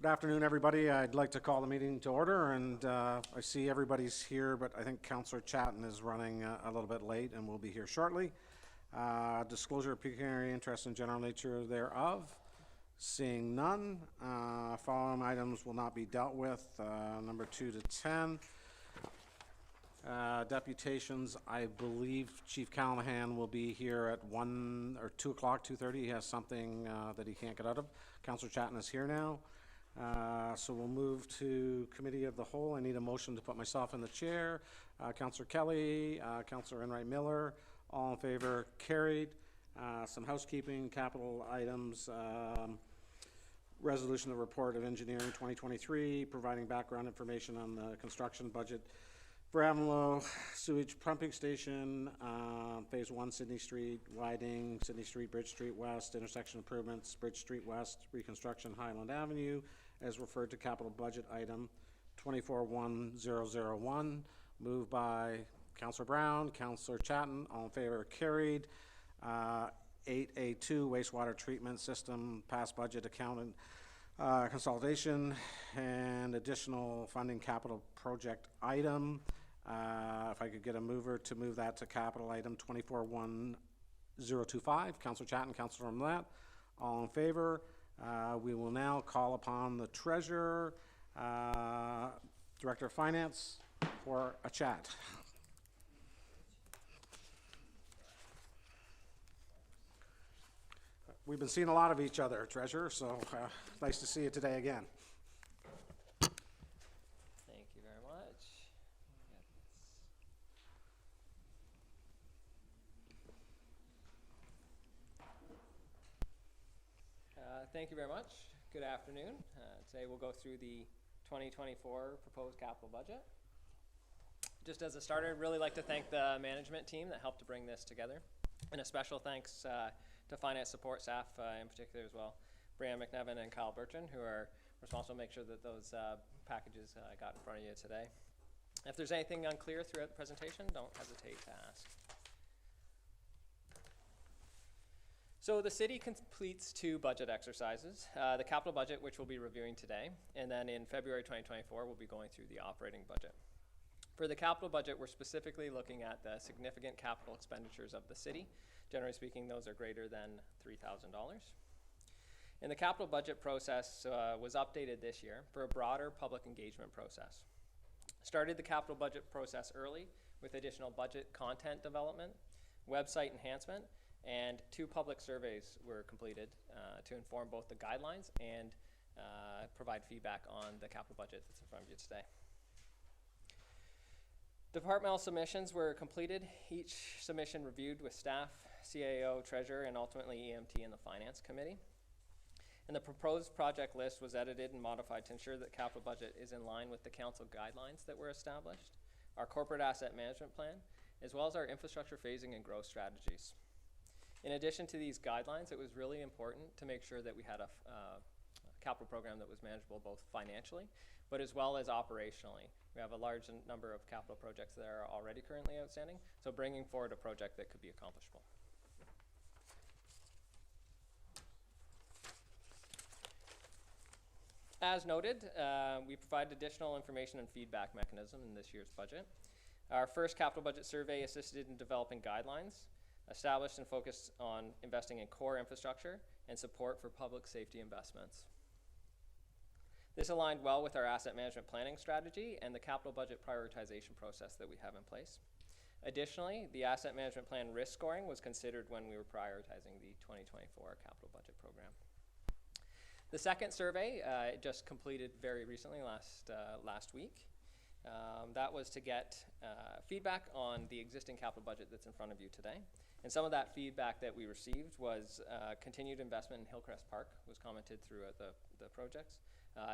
Good afternoon, everybody. I'd like to call the meeting to order, and I see everybody's here, but I think Councillor Chatton is running a little bit late and will be here shortly. Disclosure of pecuniary interest and general nature thereof. Seeing none, following items will not be dealt with. Number 2 to 10. Deputations, I believe Chief Callahan will be here at 1 or 2 o'clock, 2:30. He has something that he can't get out of. Councillor Chatton is here now. So we'll move to Committee of the Whole. I need a motion to put myself in the chair. Councillor Kelly, Councillor Enright Miller, all in favor, carried. Some housekeeping, capital items, resolution of the report of engineering 2023, providing background information on the construction budget for Belleville sewage pumping station, phase 1 Sydney Street, widening, Sydney Street, Bridge Street West, intersection improvements, Bridge Street West, reconstruction Highland Avenue, as referred to capital budget item 241001, moved by Councillor Brown, Councillor Chatton, all in favor, carried. 8A2, wastewater treatment system, past budget accountant consolidation, and additional funding capital project item. If I could get a mover to move that to capital item 241025, Councillor Chatton, Councillor Mlett, all in favor. We will now call upon the Treasurer, Director of Finance, for a chat. We've been seeing a lot of each other, Treasurer, so nice to see you today again. Thank you very much. Thank you very much. Good afternoon. Today we'll go through the 2024 proposed capital budget. Just as a starter, I'd really like to thank the management team that helped to bring this together. And a special thanks to finance support staff in particular as well, Brian McNevin and Kyle Bertrand, who are responsible to make sure that those packages got in front of you today. If there's anything unclear throughout the presentation, don't hesitate to ask. So the city completes 2 budget exercises, the capital budget, which we'll be reviewing today, and then in February 2024, we'll be going through the operating budget. For the capital budget, we're specifically looking at the significant capital expenditures of the city. Generally speaking, those are greater than $3,000. And the capital budget process was updated this year for a broader public engagement process. Started the capital budget process early with additional budget content development, website enhancement, and 2 public surveys were completed to inform both the guidelines and provide feedback on the capital budget that's in front of you today. Departmental submissions were completed, each submission reviewed with staff, CAO, Treasurer, and ultimately EMT and the Finance Committee. And the proposed project list was edited and modified to ensure that capital budget is in line with the council guidelines that were established, our corporate asset management plan, as well as our infrastructure phasing and growth strategies. In addition to these guidelines, it was really important to make sure that we had a capital program that was manageable both financially, but as well as operationally. We have a large number of capital projects that are already currently outstanding, so bringing forward a project that could be accomplishable. As noted, we provide additional information and feedback mechanism in this year's budget. Our first capital budget survey assisted in developing guidelines, established and focused on investing in core infrastructure and support for public safety investments. This aligned well with our asset management planning strategy and the capital budget prioritization process that we have in place. Additionally, the asset management plan risk scoring was considered when we were prioritizing the 2024 capital budget program. The second survey just completed very recently, last week. That was to get feedback on the existing capital budget that's in front of you today. And some of that feedback that we received was continued investment in Hillcrest Park was commented throughout the projects.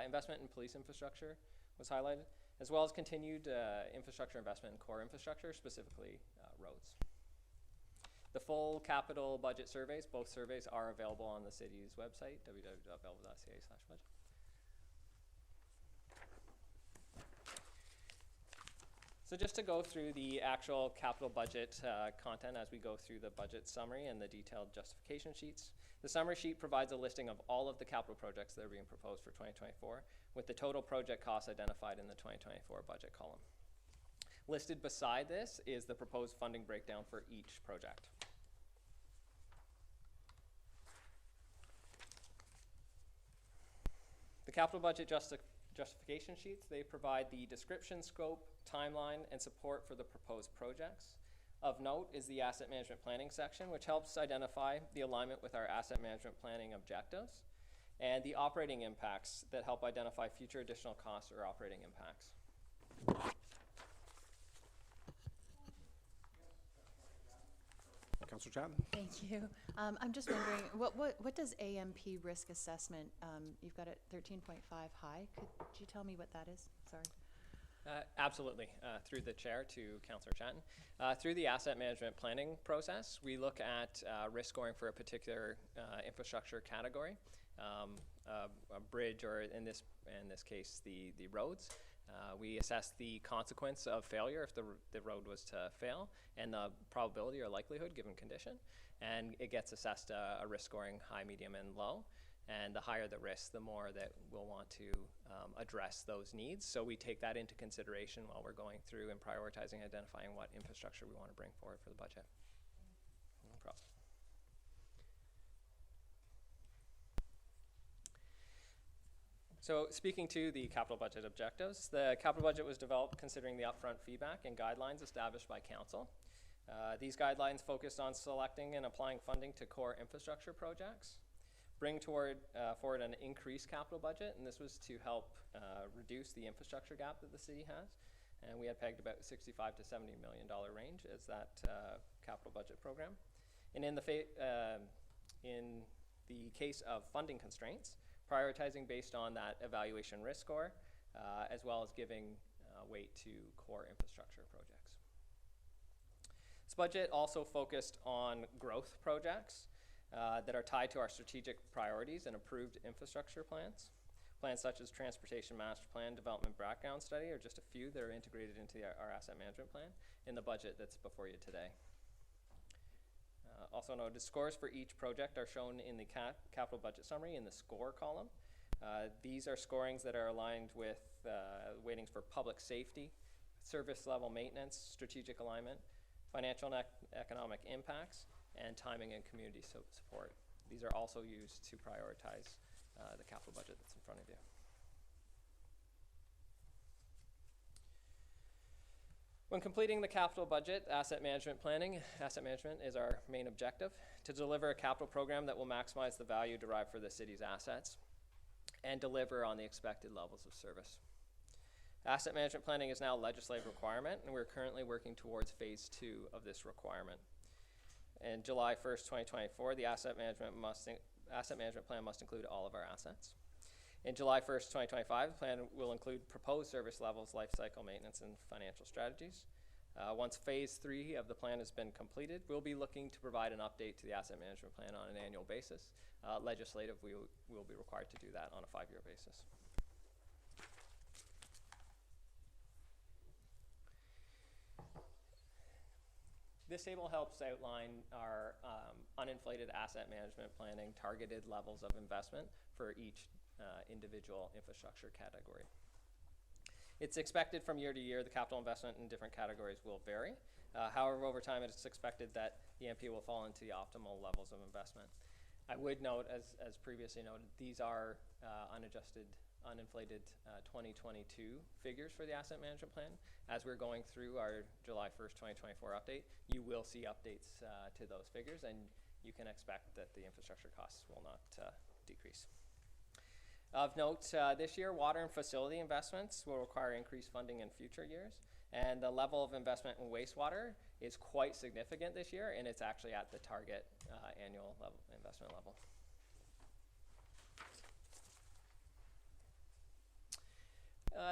Investment in police infrastructure was highlighted, as well as continued infrastructure investment in core infrastructure, specifically roads. The full capital budget surveys, both surveys are available on the city's website, www.belleville.ca/budget. So just to go through the actual capital budget content as we go through the budget summary and the detailed justification sheets. The summary sheet provides a listing of all of the capital projects that are being proposed for 2024, with the total project costs identified in the 2024 budget column. Listed beside this is the proposed funding breakdown for each project. The capital budget justification sheets, they provide the description, scope, timeline, and support for the proposed projects. Of note is the asset management planning section, which helps identify the alignment with our asset management planning objectives, and the operating impacts that help identify future additional costs or operating impacts. Councillor Chatton? Thank you. I'm just wondering, what does AMP risk assessment, you've got it 13.5 high. Could you tell me what that is? Sorry. Absolutely. Through the chair to Councillor Chatton. Through the asset management planning process, we look at risk scoring for a particular infrastructure category, a bridge, or in this case, the roads. We assess the consequence of failure if the road was to fail, and the probability or likelihood given condition. And it gets assessed a risk scoring high, medium, and low. And the higher the risk, the more that we'll want to address those needs. So we take that into consideration while we're going through and prioritizing, identifying what infrastructure we want to bring forward for the budget. No problem. So speaking to the capital budget objectives, the capital budget was developed considering the upfront feedback and guidelines established by council. These guidelines focused on selecting and applying funding to core infrastructure projects, bring forward an increased capital budget, and this was to help reduce the infrastructure gap that the city has. And we had pegged about $65 to $70 million range as that capital budget program. And in the case of funding constraints, prioritizing based on that evaluation risk score, as well as giving weight to core infrastructure projects. This budget also focused on growth projects that are tied to our strategic priorities and approved infrastructure plans. Plans such as Transportation Master Plan, Development Background Study are just a few that are integrated into our asset management plan in the budget that's before you today. Also noted, scores for each project are shown in the capital budget summary in the score column. These are scorings that are aligned with weightings for public safety, service level maintenance, strategic alignment, financial and economic impacts, and timing and community support. These are also used to prioritize the capital budget that's in front of you. When completing the capital budget, asset management is our main objective, to deliver a capital program that will maximize the value derived for the city's assets and deliver on the expected levels of service. Asset management planning is now a legislative requirement, and we're currently working towards phase 2 of this requirement. And July 1st, 2024, the asset management plan must include all of our assets. In July 1st, 2025, the plan will include proposed service levels, life cycle maintenance, and financial strategies. Once phase 3 of the plan has been completed, we'll be looking to provide an update to the asset management plan on an annual basis. Legislative, we will be required to do that on a 5-year basis. This table helps outline our uninflated asset management planning targeted levels of investment for each individual infrastructure category. It's expected from year to year the capital investment in different categories will vary. However, over time it's expected that the MP will fall into the optimal levels of investment. I would note, as previously noted, these are unadjusted, uninflated 2022 figures for the asset management plan. As we're going through our July 1st, 2024 update, you will see updates to those figures, and you can expect that the infrastructure costs will not decrease. Of note, this year, water and facility investments will require increased funding in future years, and the level of investment in wastewater is quite significant this year, and it's actually at the target annual investment level.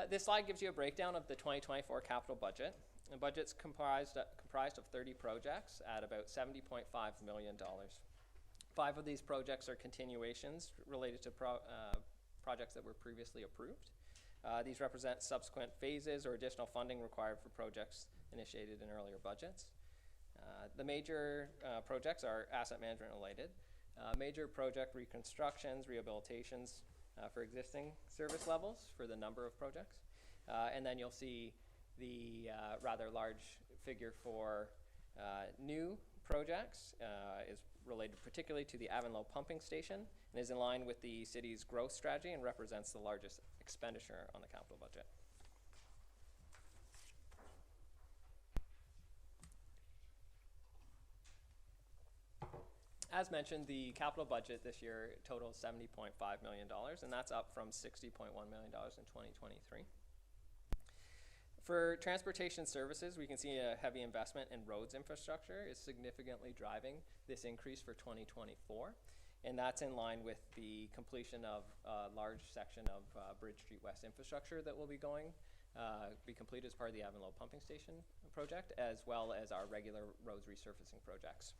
This slide gives you a breakdown of the 2024 capital budget. The budget's comprised of 30 projects at about $70.5 million. 5 of these projects are continuations related to projects that were previously approved. These represent subsequent phases or additional funding required for projects initiated in earlier budgets. The major projects are asset management related. Major project reconstructions, rehabilitations for existing service levels for the number of projects. And then you'll see the rather large figure for new projects is related particularly to the Belleville pumping station and is in line with the city's growth strategy and represents the largest expenditure on the capital budget. As mentioned, the capital budget this year totals $70.5 million, and that's up from $60.1 million in 2023. For transportation services, we can see a heavy investment in roads infrastructure is significantly driving this increase for 2024, and that's in line with the completion of a large section of Bridge Street West infrastructure that will be completed as part of the Belleville pumping station project, as well as our regular roads resurfacing projects.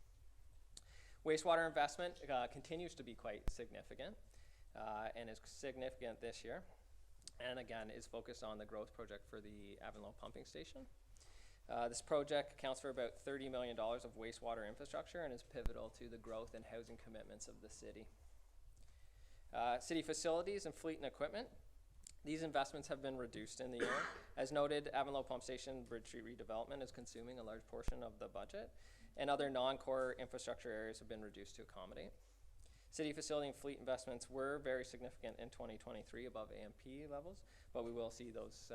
Wastewater investment continues to be quite significant and is significant this year, and again is focused on the growth project for the Belleville pumping station. This project accounts for about $30 million of wastewater infrastructure and is pivotal to the growth and housing commitments of the city. City facilities and fleet and equipment. These investments have been reduced in the year. As noted, Belleville Pump Station Bridge Street redevelopment is consuming a large portion of the budget, and other non-core infrastructure areas have been reduced to accommodate. City facility and fleet investments were very significant in 2023 above AMP levels, but we will see those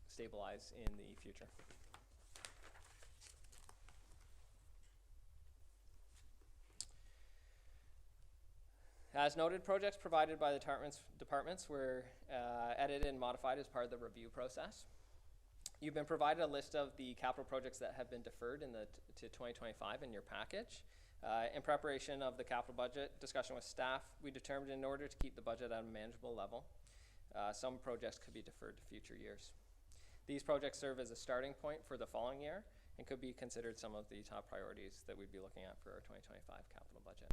stabilize in the future. As noted, projects provided by the departments were edited and modified as part of the review process. You've been provided a list of the capital projects that have been deferred to 2025 in your package. In preparation of the capital budget discussion with staff, we determined in order to keep the budget at a manageable level, some projects could be deferred to future years. These projects serve as a starting point for the following year and could be considered some of the top priorities that we'd be looking at for our 2025 capital budget.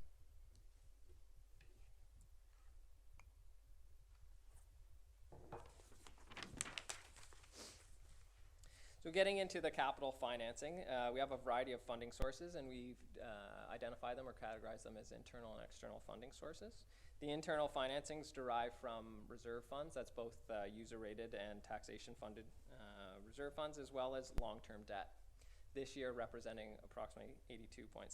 So getting into the capital financing, we have a variety of funding sources, and we've identified them or categorized them as internal and external funding sources. The internal financings derive from reserve funds, that's both user-rated and taxation-funded reserve funds, as well as long-term debt. This year representing approximately 82.6%.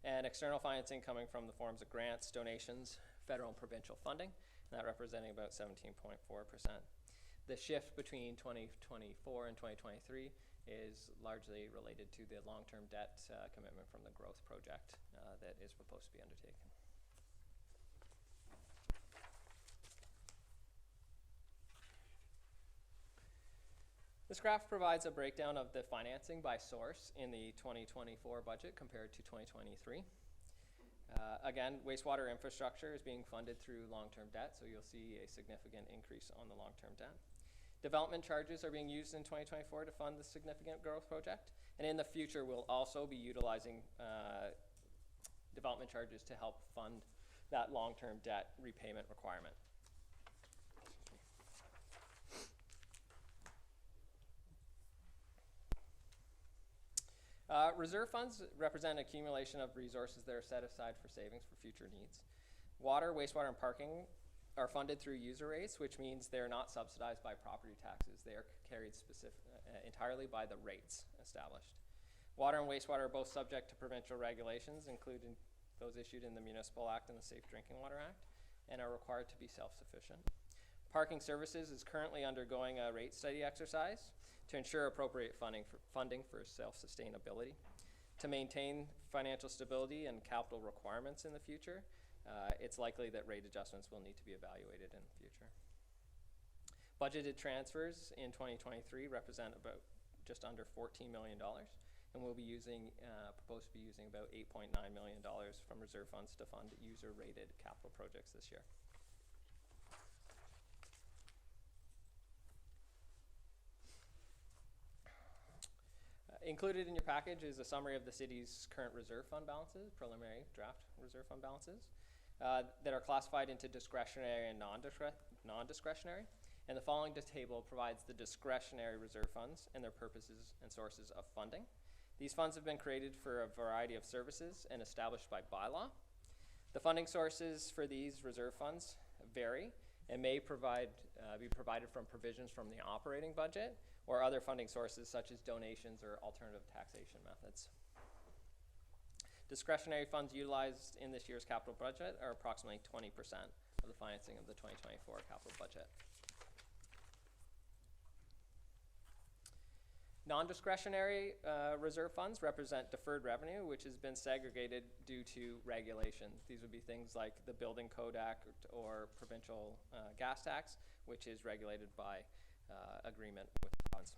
And external financing coming from the forms of grants, donations, federal and provincial funding, and that representing about 17.4%. The shift between 2024 and 2023 is largely related to the long-term debt commitment from the growth project that is proposed to be undertaken. This graph provides a breakdown of the financing by source in the 2024 budget compared to 2023. Again, wastewater infrastructure is being funded through long-term debt, so you'll see a significant increase on the long-term debt. Development charges are being used in 2024 to fund the significant growth project, and in the future we'll also be utilizing development charges to help fund that long-term debt repayment requirement. Reserve funds represent an accumulation of resources that are set aside for savings for future needs. Water, wastewater, and parking are funded through user rates, which means they're not subsidized by property taxes. They are carried entirely by the rates established. Water and wastewater are both subject to provincial regulations, including those issued in the Municipal Act and the Safe Drinking Water Act, and are required to be self-sufficient. Parking services is currently undergoing a rate study exercise to ensure appropriate funding for self-sustainability. To maintain financial stability and capital requirements in the future, it's likely that rate adjustments will need to be evaluated in the future. Budgeted transfers in 2023 represent about just under $14 million, and we'll be proposed to be using about $8.9 million from reserve funds to fund user-rated capital projects this year. Included in your package is a summary of the city's current reserve fund balances, preliminary draft reserve fund balances, that are classified into discretionary and non-discretionary. And the following table provides the discretionary reserve funds and their purposes and sources of funding. These funds have been created for a variety of services and established by bylaw. The funding sources for these reserve funds vary and may be provided from provisions from the operating budget or other funding sources such as donations or alternative taxation methods. Discretionary funds utilized in this year's capital budget are approximately 20% of the financing of the 2024 capital budget. Non-discretionary reserve funds represent deferred revenue, which has been segregated due to regulation. These would be things like the Building Code Act or provincial gas tax, which is regulated by agreement with the funds.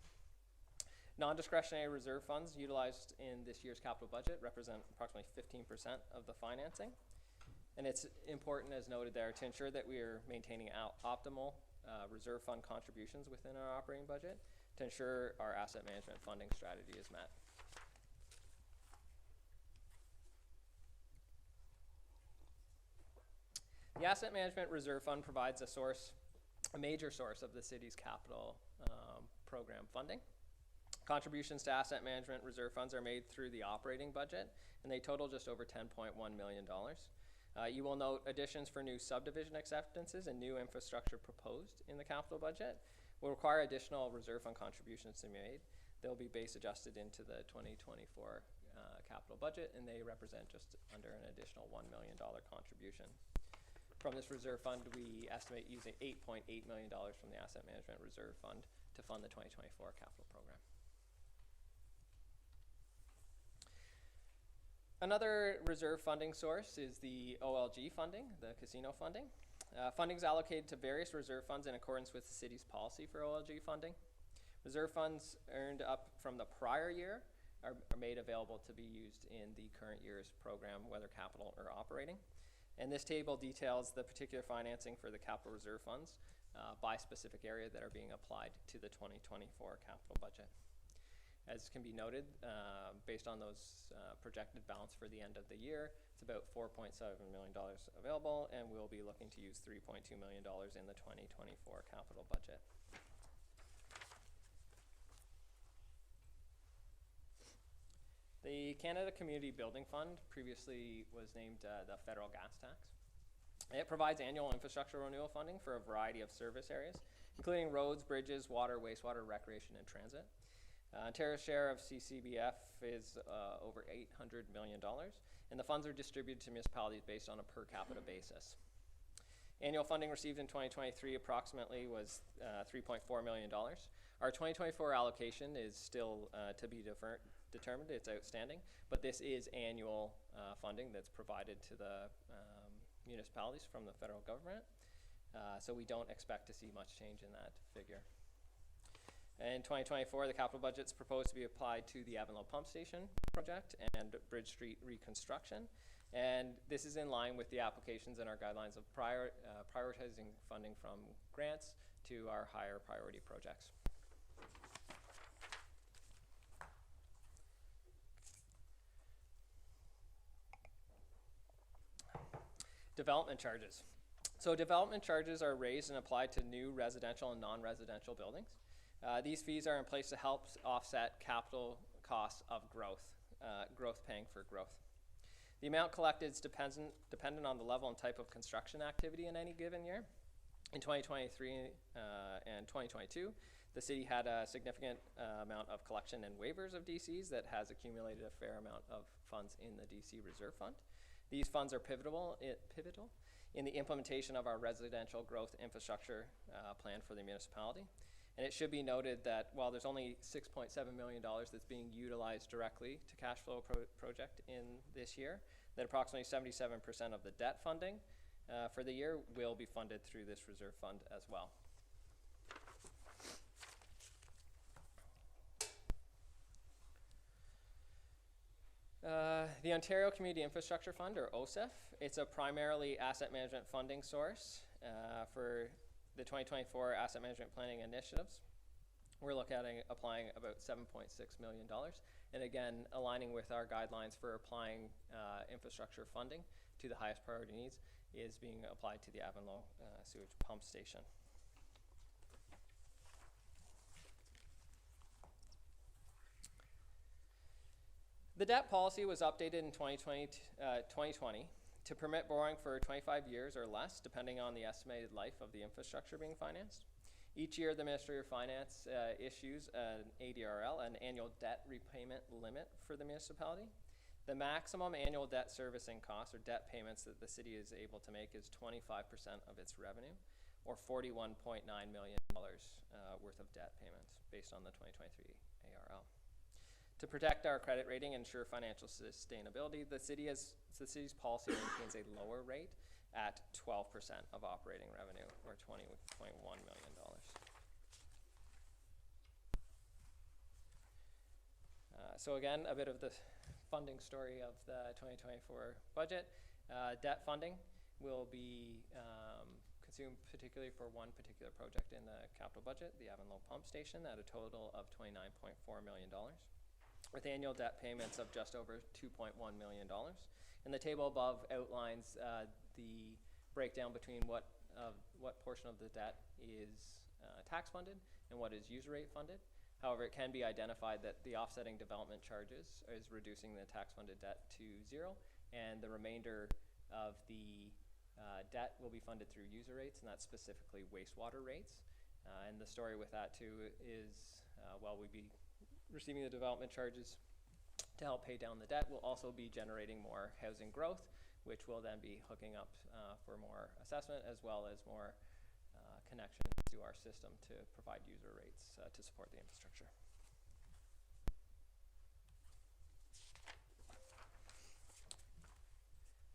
Non-discretionary reserve funds utilized in this year's capital budget represent approximately 15% of the financing. And it's important, as noted there, to ensure that we are maintaining optimal reserve fund contributions within our operating budget to ensure our asset management funding strategy is met. The Asset Management Reserve Fund provides a major source of the city's capital program funding. Contributions to asset management reserve funds are made through the operating budget, and they total just over $10.1 million. You will note additions for new subdivision acceptances and new infrastructure proposed in the capital budget will require additional reserve fund contributions to be made. They'll be base adjusted into the 2024 capital budget, and they represent just under an additional $1 million contribution. From this reserve fund, we estimate using $8.8 million from the Asset Management Reserve Fund to fund the 2024 capital program. Another reserve funding source is the OLG funding, the casino funding. Funding is allocated to various reserve funds in accordance with the city's policy for OLG funding. Reserve funds earned up from the prior year are made available to be used in the current year's program, whether capital or operating. And this table details the particular financing for the capital reserve funds by specific area that are being applied to the 2024 capital budget. As can be noted, based on those projected balance for the end of the year, it's about $4.7 million available, and we'll be looking to use $3.2 million in the 2024 capital budget. The Canada Community Building Fund previously was named the federal gas tax. It provides annual infrastructure renewal funding for a variety of service areas, including roads, bridges, water, wastewater, recreation, and transit. Ontario's share of CCBF is over $800 million, and the funds are distributed to municipalities based on a per capita basis. Annual funding received in 2023 approximately was $3.4 million. Our 2024 allocation is still to be determined. It's outstanding, but this is annual funding that's provided to the municipalities from the federal government, so we don't expect to see much change in that figure. In 2024, the capital budget is proposed to be applied to the Belleville Pump Station project and Bridge Street reconstruction. And this is in line with the applications and our guidelines of prioritizing funding from grants to our higher priority projects. Development charges. So development charges are raised and applied to new residential and non-residential buildings. These fees are in place to help offset capital costs of growth paying for growth. The amount collected is dependent on the level and type of construction activity in any given year. In 2023 and 2022, the city had a significant amount of collection and waivers of DCs that has accumulated a fair amount of funds in the DC Reserve Fund. These funds are pivotal in the implementation of our residential growth infrastructure plan for the municipality. And it should be noted that while there's only $6.7 million that's being utilized directly to cash flow project in this year, that approximately 77% of the debt funding for the year will be funded through this reserve fund as well. The Ontario Community Infrastructure Fund, or OCIF, it's a primarily asset management funding source for the 2024 asset management planning initiatives. We're looking at applying about $7.6 million, and again, aligning with our guidelines for applying infrastructure funding to the highest priority needs. is being applied to the Belleville sewage pump station. The debt policy was updated in 2020 to permit borrowing for 25 years or less, depending on the estimated life of the infrastructure being financed. Each year, the Ministry of Finance issues an ADRL, an annual debt repayment limit for the municipality. The maximum annual debt servicing costs or debt payments that the city is able to make is 25% of its revenue, or $41.9 million worth of debt payments based on the 2023 ARL. To protect our credit rating and ensure financial sustainability, the city's policy maintains a lower rate at 12% of operating revenue, or $20.1 million. So again, a bit of the funding story of the 2024 budget. Debt funding will be consumed particularly for one particular project in the capital budget, the Belleville Pump Station, at a total of $29.4 million, with annual debt payments of just over $2.1 million. And the table above outlines the breakdown between what portion of the debt is tax funded and what is user rate funded. However, it can be identified that the offsetting development charges is reducing the tax funded debt to zero, and the remainder of the debt will be funded through user rates, and that's specifically wastewater rates. And the story with that too is while we be receiving the development charges to help pay down the debt, we'll also be generating more housing growth, which will then be hooking up for more assessment as well as more connections to our system to provide user rates to support the infrastructure.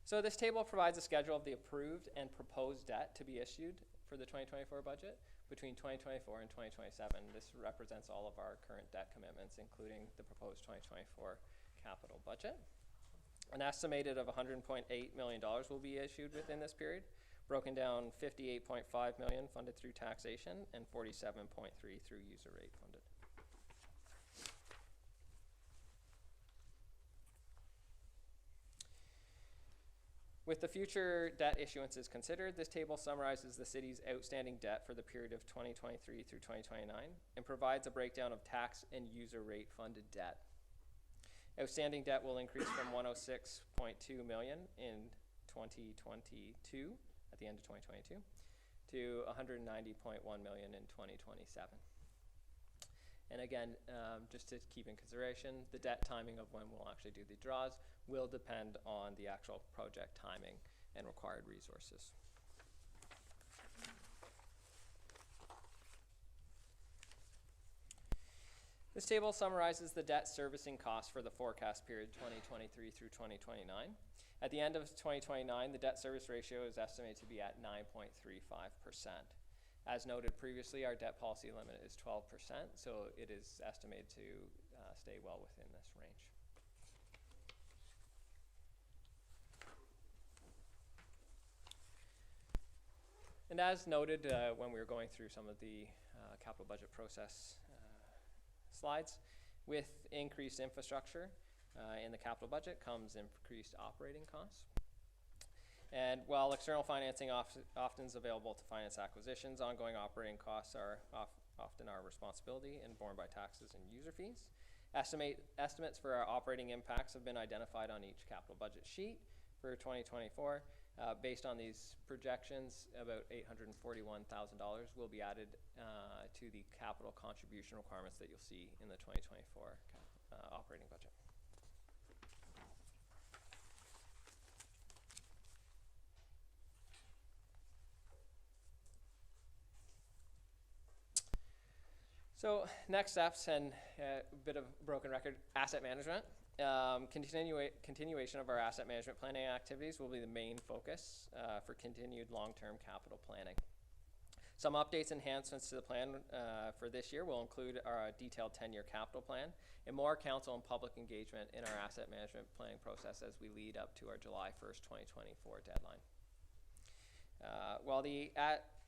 So this table provides a schedule of the approved and proposed debt to be issued for the 2024 budget between 2024 and 2027. This represents all of our current debt commitments, including the proposed 2024 capital budget. An estimated of $100.8 million will be issued within this period, broken down $58.5 million funded through taxation and $47.3 through user rate funded. With the future debt issuances considered, this table summarizes the city's outstanding debt for the period of 2023 through 2029 and provides a breakdown of tax and user rate funded debt. Outstanding debt will increase from $106.2 million in 2022, at the end of 2022, to $190.1 million in 2027. And again, just to keep in consideration, the debt timing of when we'll actually do the draws will depend on the actual project timing and required resources. This table summarizes the debt servicing costs for the forecast period 2023 through 2029. At the end of 2029, the debt service ratio is estimated to be at 9.35%. As noted previously, our debt policy limit is 12%, so it is estimated to stay well within this range. And as noted when we were going through some of the capital budget process slides, with increased infrastructure in the capital budget comes increased operating costs. And while external financing often is available to finance acquisitions, ongoing operating costs are often our responsibility and borne by taxes and user fees. Estimates for our operating impacts have been identified on each capital budget sheet for 2024. Based on these projections, about $841,000 will be added to the capital contribution requirements that you'll see in the 2024 operating budget. So next steps, and a bit of a broken record, asset management. Continuation of our asset management planning activities will be the main focus for continued long-term capital planning. Some updates, enhancements to the plan for this year will include our detailed 10-year capital plan and more council and public engagement in our asset management planning process as we lead up to our July 1st, 2024 deadline. While the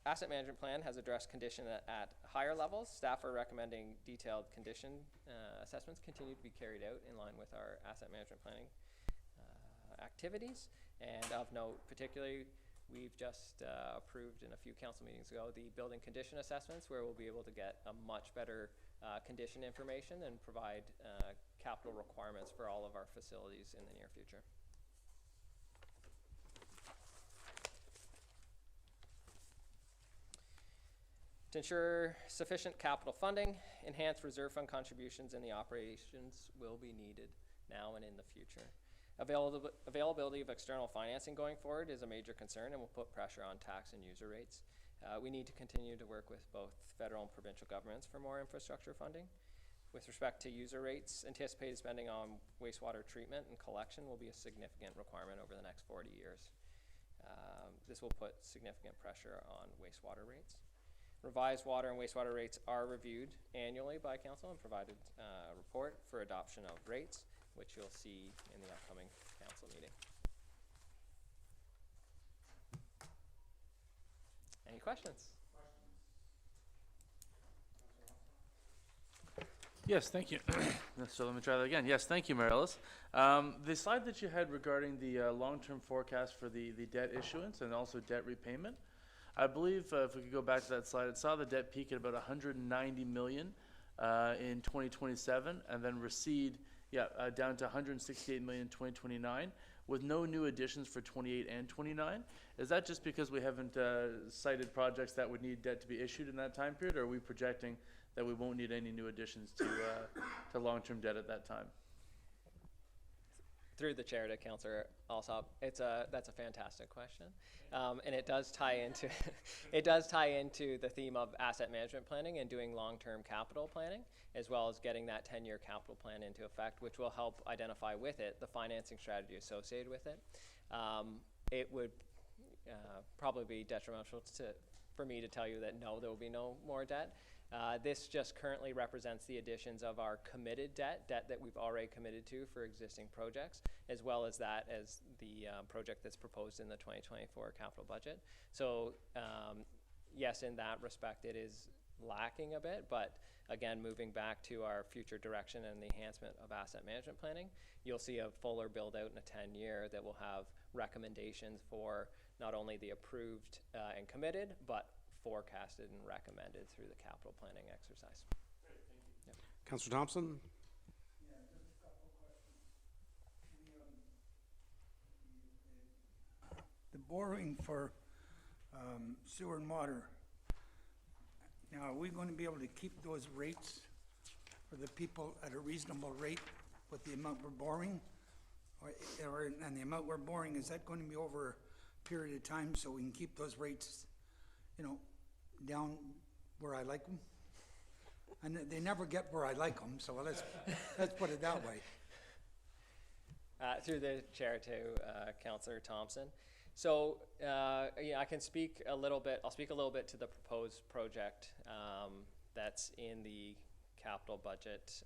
asset management plan has addressed condition at higher levels, staff are recommending detailed condition assessments continue to be carried out in line with our asset management planning activities. And of note, particularly, We've just approved in a few council meetings ago the building condition assessments, where we'll be able to get a much better condition information and provide capital requirements for all of our facilities in the near future. To ensure sufficient capital funding, enhanced reserve fund contributions in the operations will be needed now and in the future. Availability of external financing going forward is a major concern and will put pressure on tax and user rates. We need to continue to work with both federal and provincial governments for more infrastructure funding. With respect to user rates, anticipated spending on wastewater treatment and collection will be a significant requirement over the next 40 years. This will put significant pressure on wastewater rates. Revised water and wastewater rates are reviewed annually by council and provided a report for adoption of rates, which you'll see in the upcoming council meeting. Any questions? Yes, thank you. So let me try that again. Yes, thank you, Mary Alice. The slide that you had regarding the long-term forecast for the debt issuance and also debt repayment, I believe if we could go back to that slide, it saw the debt peak at about 190 million in 2027 and then recede down to 168 million in 2029 with no new additions for 28 and 29. Is that just because we haven't cited projects that would need debt to be issued in that time period, or are we projecting that we won't need any new additions to long-term debt at that time? Through the chair to Councillor Alsop, that's a fantastic question, and it does tie into the theme of asset management planning and doing long-term capital planning, as well as getting that 10-year capital plan into effect, which will help identify with it the financing strategy associated with it. It would probably be detrimental for me to tell you that no, there will be no more debt. This just currently represents the additions of our committed debt that we've already committed to for existing projects, as well as the project that's proposed in the 2024 capital budget. So yes, in that respect, it is lacking a bit, but again, moving back to our future direction and the enhancement of asset management planning, you'll see a fuller build out in a 10-year that will have recommendations for not only the approved and committed, but forecasted and recommended through the capital planning exercise. Great, thank you. Yep. Councillor Thompson? Yeah, just a couple of questions. The borrowing for sewer and water, now are we going to be able to keep those rates for the people at a reasonable rate with the amount we're borrowing? And the amount we're borrowing, is that going to be over a period of time so we can keep those rates, down where I like them? And they never get where I like them, so let's put it that way. Through the chair to Councillor Thompson. So I can speak a little bit. I'll speak a little bit to the proposed project that's in the capital budget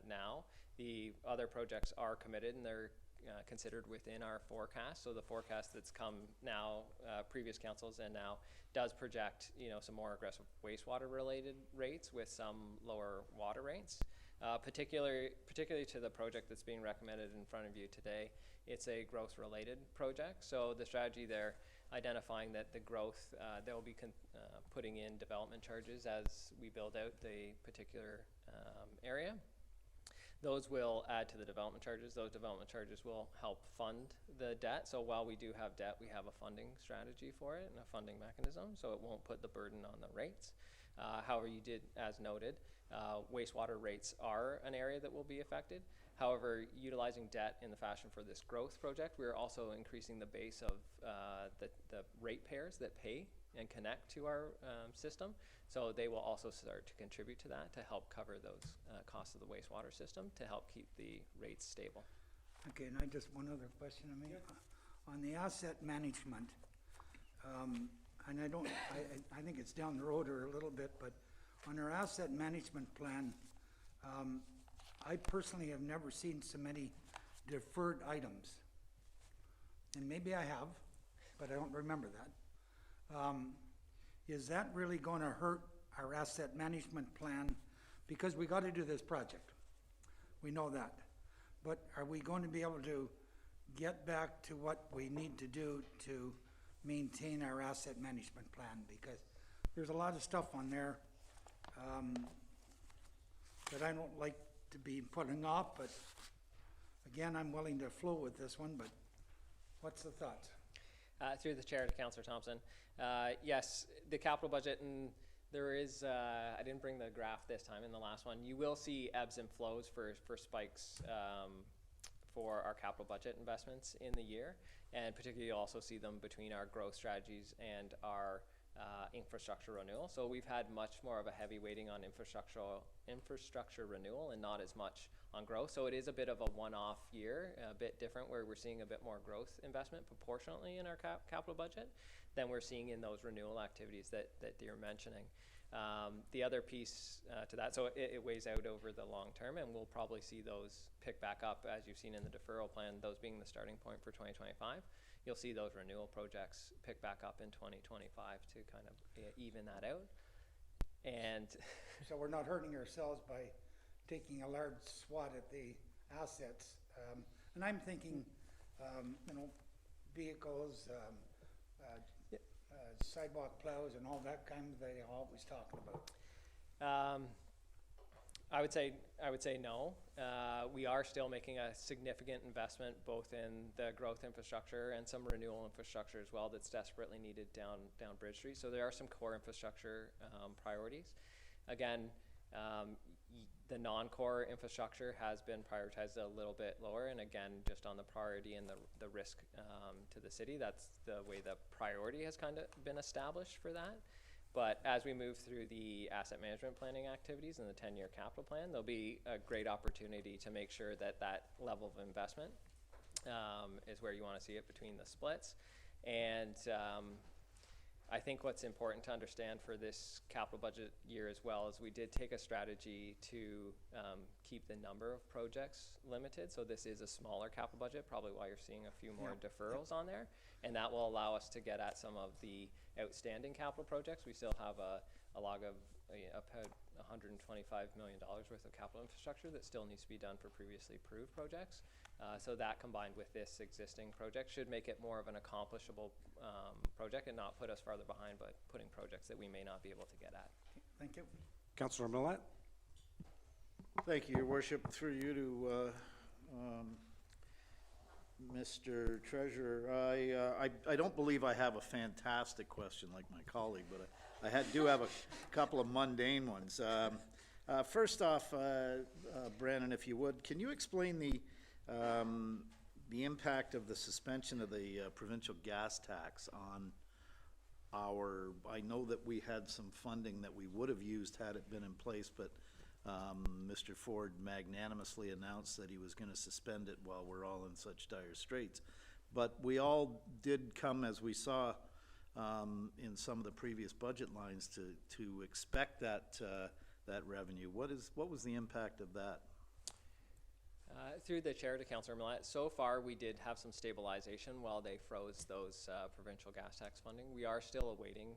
now. The other projects are committed and they're considered within our forecast. So the forecast that's come now, previous councils and now, does project some more aggressive wastewater related rates with some lower water rates. Particularly to the project that's being recommended in front of you today, it's a growth related project. So the strategy there, identifying that the growth, they'll be putting in development charges as we build out the particular area. Those will add to the development charges. Those development charges will help fund the debt. So while we do have debt, we have a funding strategy for it and a funding mechanism, so it won't put the burden on the rates. However, you did, as noted, wastewater rates are an area that will be affected. However, utilizing debt in the fashion for this growth project, we're also increasing the base of the ratepayers that pay and connect to our system. So they will also start to contribute to that to help cover those costs of the wastewater system to help keep the rates stable. Okay, and one other question I mean, on the asset management, and I think it's down the road or a little bit, but on our asset management plan, I personally have never seen so many deferred items. And maybe I have, but I don't remember that. Is that really going to hurt our asset management plan? Because we got to do this project. We know that. But are we going to be able to get back to what we need to do to maintain our asset management plan, because there's a lot of stuff on there that I don't like to be putting off, but again, I'm willing to flow with this one, but what's the thoughts? Through the chair to Councillor Thompson. Yes, the capital budget, and there is, I didn't bring the graph this time in the last one. You will see ebbs and flows for spikes for our capital budget investments in the year. And particularly you'll also see them between our growth strategies and our infrastructure renewal. So we've had much more of a heavy weighting on infrastructure renewal and not as much on growth. So it is a bit of a one-off year, a bit different, where we're seeing a bit more growth investment proportionately in our capital budget than we're seeing in those renewal activities that you're mentioning. The other piece to that, so it weighs out over the long term, and we'll probably see those pick back up, as you've seen in the deferral plan, those being the starting point for 2025. You'll see those renewal projects pick back up in 2025 to kind of even that out. And So we're not hurting ourselves by taking a large swat at the assets. And I'm thinking, vehicles, sidewalk plows and all that kind of, they always talking about. I would say no. We are still making a significant investment both in the growth infrastructure and some renewal infrastructure as well that's desperately needed down Bridge Street. So there are some core infrastructure priorities. Again, the non-core infrastructure has been prioritized a little bit lower, and again, just on the priority and the risk to the city, that's the way the priority has kind of been established for that. But as we move through the asset management planning activities and the 10-year capital plan, there'll be a great opportunity to make sure that that level of investment is where you want to see it between the splits. And I think what's important to understand for this capital budget year as well is we did take a strategy to keep the number of projects limited. So this is a smaller capital budget, probably why you're seeing a few more deferrals on there. And that will allow us to get at some of the outstanding capital projects. We still have a log of about $125 million worth of capital infrastructure that still needs to be done for previously approved projects. So that combined with this existing project should make it more of an accomplishable project and not put us farther behind, but putting projects that we may not be able to get at. Thank you. Councillor Millet? Thank you, Your Worship. Through you to Mr. Treasurer. I don't believe I have a fantastic question like my colleague, but I do have a couple of mundane ones. First off, Brandon, if you would, can you explain the impact of the suspension of the provincial gas tax on I know that we had some funding that we would have used had it been in place, but Mr. Ford magnanimously announced that he was going to suspend it while we're all in such dire straits. But we all did come, as we saw in some of the previous budget lines, to expect that revenue. What was the impact of that? Through the chair to Councillor Millet, so far we did have some stabilization while they froze those provincial gas tax funding. We are still awaiting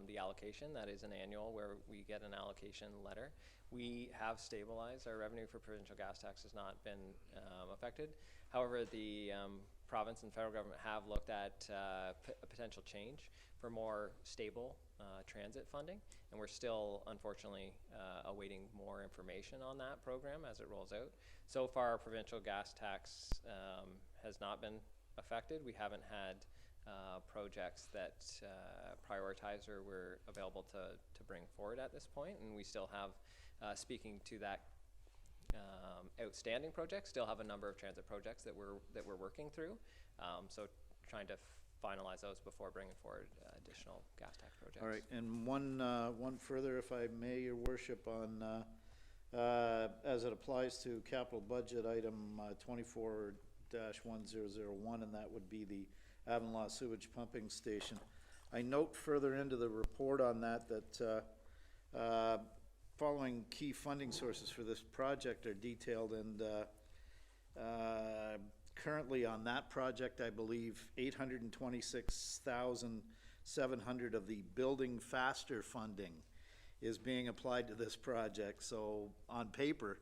the allocation. That is an annual where we get an allocation letter. We have stabilized. Our revenue for provincial gas tax has not been affected. However, the province and federal government have looked at a potential change for more stable transit funding, and we're still, unfortunately, awaiting more information on that program as it rolls out. So far, our provincial gas tax has not been affected. We haven't had projects that prioritize or were available to bring forward at this point, and we still have, speaking to that outstanding project, still have a number of transit projects that we're working through. So trying to finalize those before bringing forward additional gas tax projects. All right, and one further, if I may, Your Worship, on as it applies to capital budget item 24-1001, and that would be the Avonlaw Sewage Pumping Station. I note further into the report on that following key funding sources for this project are detailed, and currently on that project, I believe $826,700 of the Building Faster funding is being applied to this project. So on paper,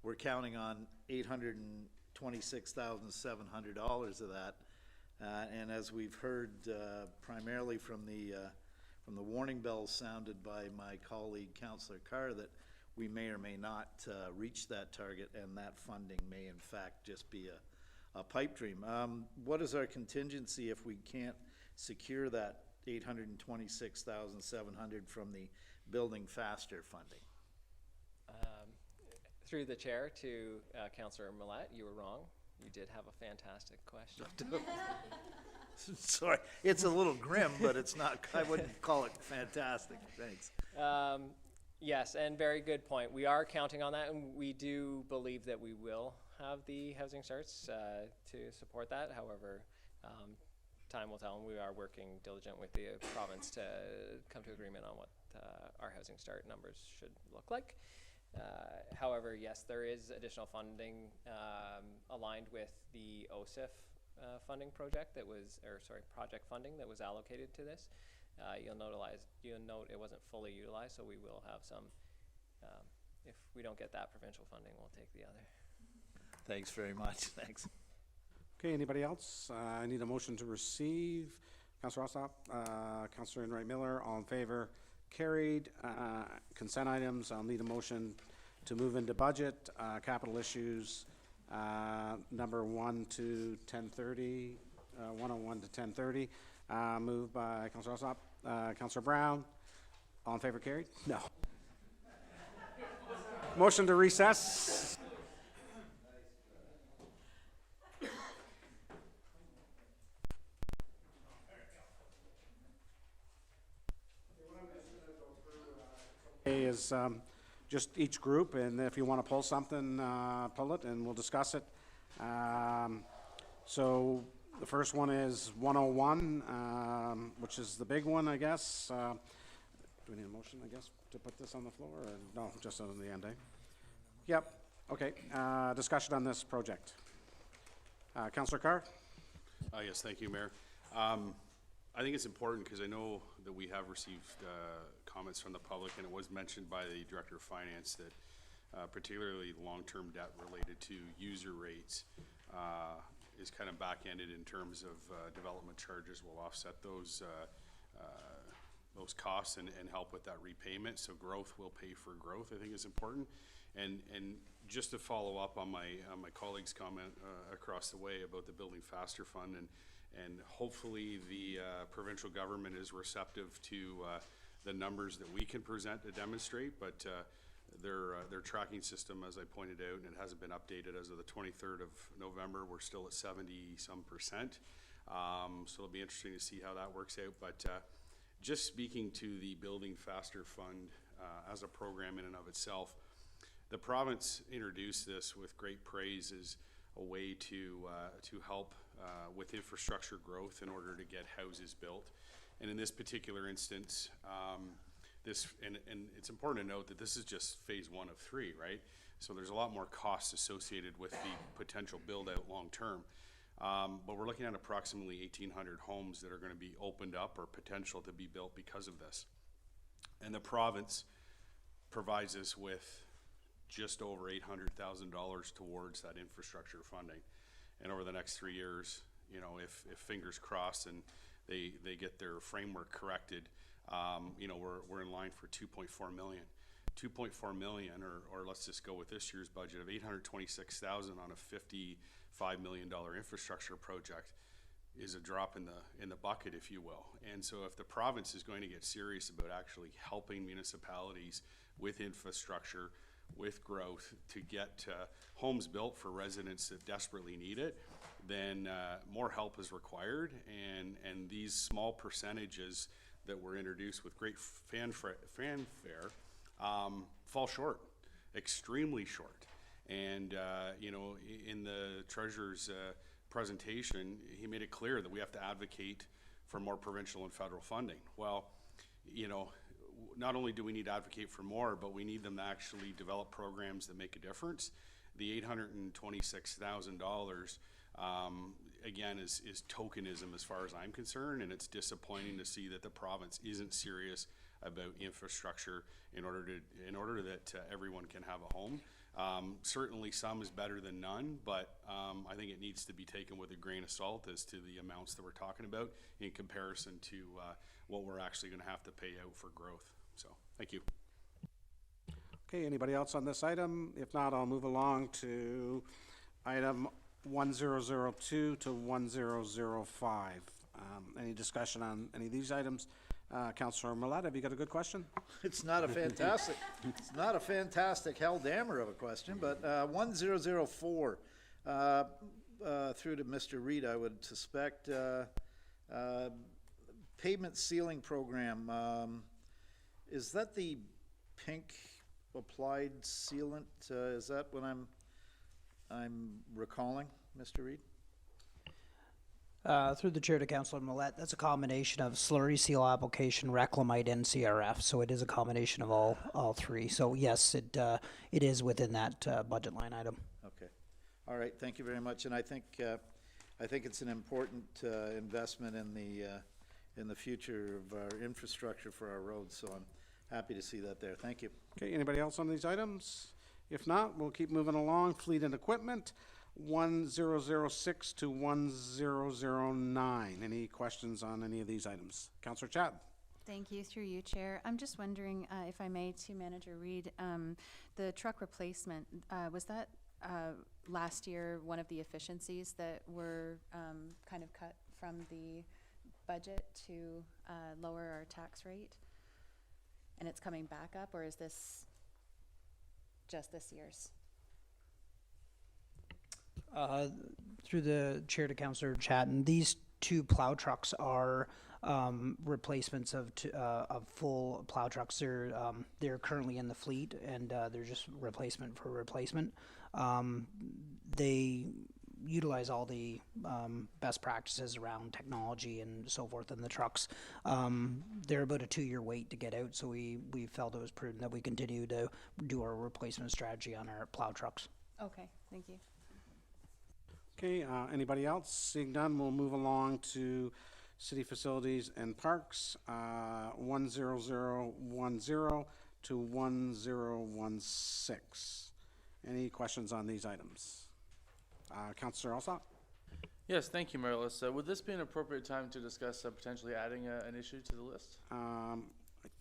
we're counting on $826,700 of that. And as we've heard primarily from the warning bells sounded by my colleague, Councillor Carr, that we may or may not reach that target, and that funding may in fact just be a pipe dream. What is our contingency if we can't secure that $826,700 from the Building Faster funding? Through the chair to Councillor Millette, you were wrong. You did have a fantastic question. Sorry, it's a little grim, but it's not, I wouldn't call it fantastic. Thanks. Yes, and very good point. We are counting on that, and we do believe that we will have the housing starts to support that. However, time will tell, and we are working diligent with the province to come to agreement on what our housing start numbers should look like. However, yes, there is additional funding aligned with the OSIF funding project that was, project funding that was allocated to this. You'll note it wasn't fully utilized, so we will have some. If we don't get that provincial funding, we'll take the other. Thanks very much. Thanks. Okay, anybody else? I need a motion to receive. Councillor Ossop, Councillor Enright Miller, all in favor? Carried. Consent items, I'll need a motion to move into budget. Capital issues, number 1 to 10:30, 101 to 10:30. Moved by Councillor Ossop. Councillor Brown, all in favor? Carried? No. Motion to recess. Is just each group, and if you want to pull something, pull it, and we'll discuss it. So the first one is 101, which is the big one, I guess. Do we need a motion, I guess, to put this on the floor, or no, just on the end, eh? Yep, okay. Discussion on this project. Councillor Carr? Yes, thank you, Mayor. I think it's important because I know that we have received comments from the public, and it was mentioned by the Director of Finance that particularly long-term debt related to user rates is kind of back-ended in terms of development charges will offset those costs and help with that repayment. So growth will pay for growth, I think is important. And just to follow up on my colleague's comment across the way about the Building Faster Fund, and hopefully the provincial government is receptive to the numbers that we can present to demonstrate, but their tracking system, as I pointed out, and it hasn't been updated as of the 23rd of November, we're still at 70-some%. So it'll be interesting to see how that works out. But just speaking to the Building Faster Fund as a program in and of itself, the province introduced this with great praise as a way to help with infrastructure growth in order to get houses built. And in this particular instance, and it's important to note that this is just phase 1 of 3, right? So there's a lot more costs associated with the potential build out long term. But we're looking at approximately 1,800 homes that are going to be opened up or potential to be built because of this. And the province provides us with just over $800,000 towards that infrastructure funding. And over the next 3 years, you know, if fingers crossed and they get their framework corrected, you know, we're in line for 2.4 million. 2.4 million, or let's just go with this year's budget of 826,000 on a $55 million infrastructure project is a drop in the bucket, if you will. And so if the province is going to get serious about actually helping municipalities with infrastructure, with growth, to get homes built for residents that desperately need it, then more help is required. And these small percentages that were introduced with great fanfare fall short, extremely short. And you know, in the Treasurer's presentation, he made it clear that we have to advocate for more provincial and federal funding. Well, you know, not only do we need to advocate for more, but we need them to actually develop programs that make a difference. The $826,000, again, is tokenism as far as I'm concerned, and it's disappointing to see that the province isn't serious about infrastructure in order that everyone can have a home. Certainly some is better than none, but I think it needs to be taken with a grain of salt as to the amounts that we're talking about in comparison to what we're actually going to have to pay out for growth. So, thank you. Okay, anybody else on this item? If not, I'll move along to item 1002 to 1005. Any discussion on any of these items? Councillor Millet, have you got a good question? It's not a fantastic, it's not a fantastic hell-dammer of a question, but 1004, through to Mr. Reed, I would suspect, pavement sealing program, is that the pink applied sealant? Is that what I'm recalling, Mr. Reed? Through the chair to Councillor Millet, that's a combination of slurry seal application, reclamite, and CRF. So it is a combination of all three. So yes, it is within that budget line item. Okay. All right. Thank you very much. And I think it's an important investment in the future of our infrastructure for our roads. So I'm happy to see that there. Thank you. Okay, anybody else on these items? If not, we'll keep moving along. Fleet and equipment, 1006 to 1009. Any questions on any of these items? Councillor Chad. Thank you, through you, Chair. I'm just wondering, if I may, to Manager Reed, the truck replacement, was that last year one of the efficiencies that were kind of cut from the budget to lower our tax rate? And it's coming back up, or is this just this year's? Through the chair to Councillor Chatton, these two plow trucks are replacements of full plow trucks. They're currently in the fleet, and they're just replacement for replacement. They utilize all the best practices around technology and so forth in the trucks. They're about a 2-year wait to get out, so we felt it was prudent that we continue to do our replacement strategy on our plow trucks. Okay, thank you. Okay, anybody else? Seeing none, we'll move along to city facilities and parks, 10010 to 1016. Any questions on these items? Councillor Alsop? Yes, thank you, Marilys. Would this be an appropriate time to discuss potentially adding an issue to the list? I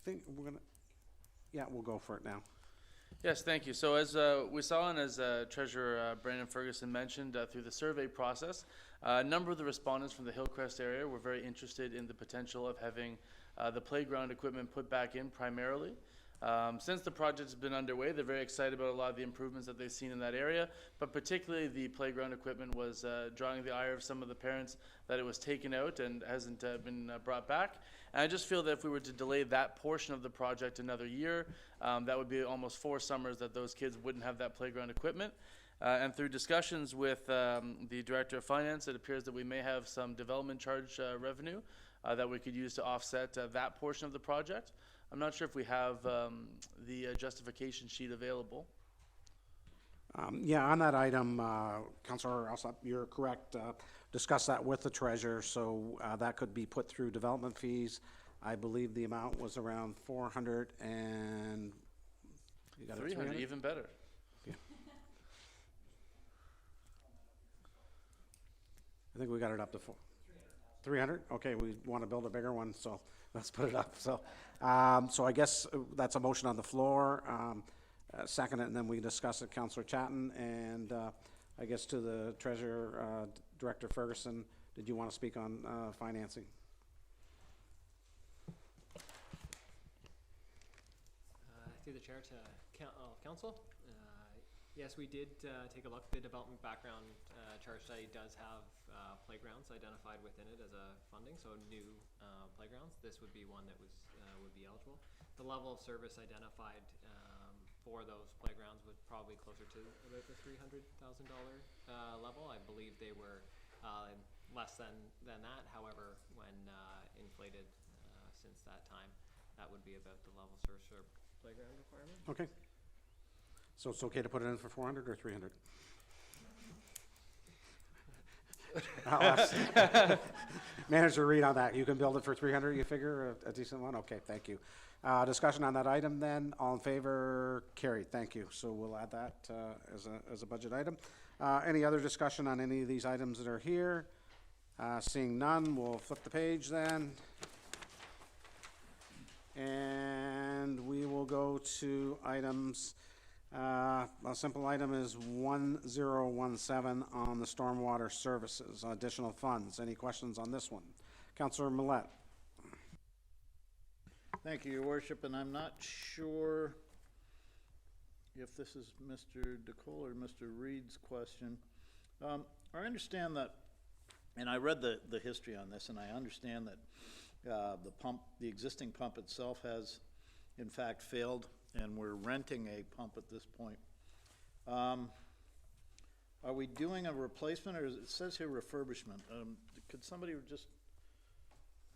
think we're gonna, yeah, we'll go for it now. Yes, thank you. So as we saw and as Treasurer Brandon Ferguson mentioned through the survey process, a number of the respondents from the Hillcrest area were very interested in the potential of having the playground equipment put back in primarily. Since the project has been underway, they're very excited about a lot of the improvements that they've seen in that area, but particularly the playground equipment was drawing the ire of some of the parents that it was taken out and hasn't been brought back. And I just feel that if we were to delay that portion of the project another year, that would be almost 4 summers that those kids wouldn't have that playground equipment. And through discussions with the Director of Finance, it appears that we may have some development charge revenue that we could use to offset that portion of the project. I'm not sure if we have the justification sheet available. Yeah, on that item, Councillor Alsop, you're correct. Discuss that with the treasurer, so that could be put through development fees. I believe the amount was around 400 and... You got 300, even better. Yeah. I think we got it up to 300? Okay, we want to build a bigger one, so let's put it up. So, so I guess that's a motion on the floor. Second it, and then we discuss it. Councillor Chatton, and I guess to the Treasurer, Director Ferguson, did you want to speak on financing? Through the chair to council. Yes, we did take a look. The development background charge study does have playgrounds identified within it as a funding, so new playgrounds. This would be one that would be eligible. The level of service identified for those playgrounds was probably closer to about the $300,000 level. I believe they were less than that. However, when inflated since that time, that would be about the level of service for playground requirement. Okay. So it's okay to put it in for 400 or 300? Manager Reed on that, you can build it for 300, you figure, a decent one? Okay, thank you. Discussion on that item then, all in favor, carried, thank you. So we'll add that as a budget item. Any other discussion on any of these items that are here? Seeing none, we'll flip the page then. And we will go to items, a simple item is 1017 on the stormwater services, additional funds. Any questions on this one? Councillor Millet. Thank you, Your Worship, and I'm not sure if this is Mr. DeCole or Mr. Reed's question. I understand that, and I read the history on this, and I understand that the existing pump itself has in fact failed, and we're renting a pump at this point. Are we doing a replacement, or it says here refurbishment? Could somebody just?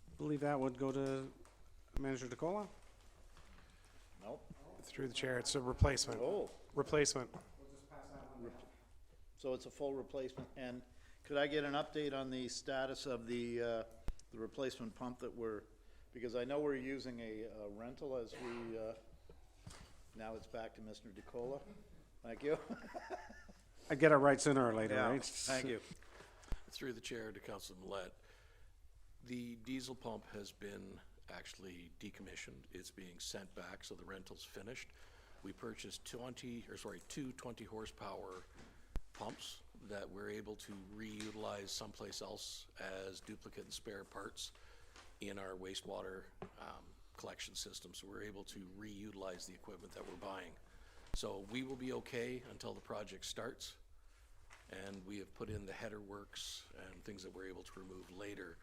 I believe that would go to Manager DeCola. Nope. Through the chair, it's a replacement. Oh, Replacement. so it's a full replacement, and could I get an update on the status of the replacement pump that because I know we're using a rental as we, now it's back to Mr. DeCola. Thank you. I'd get it right sooner or later, Yeah, right? thank you. Through the chair to Councilor Millet, the diesel pump has been actually decommissioned. It's being sent back, so the rental's finished. We purchased two 20 horsepower pumps that we're able to reutilize someplace else as duplicate and spare parts in our wastewater collection system. So we're able to reutilize the equipment that we're buying. So we will be okay until the project starts. And we have put in the header works and things that we're able to remove later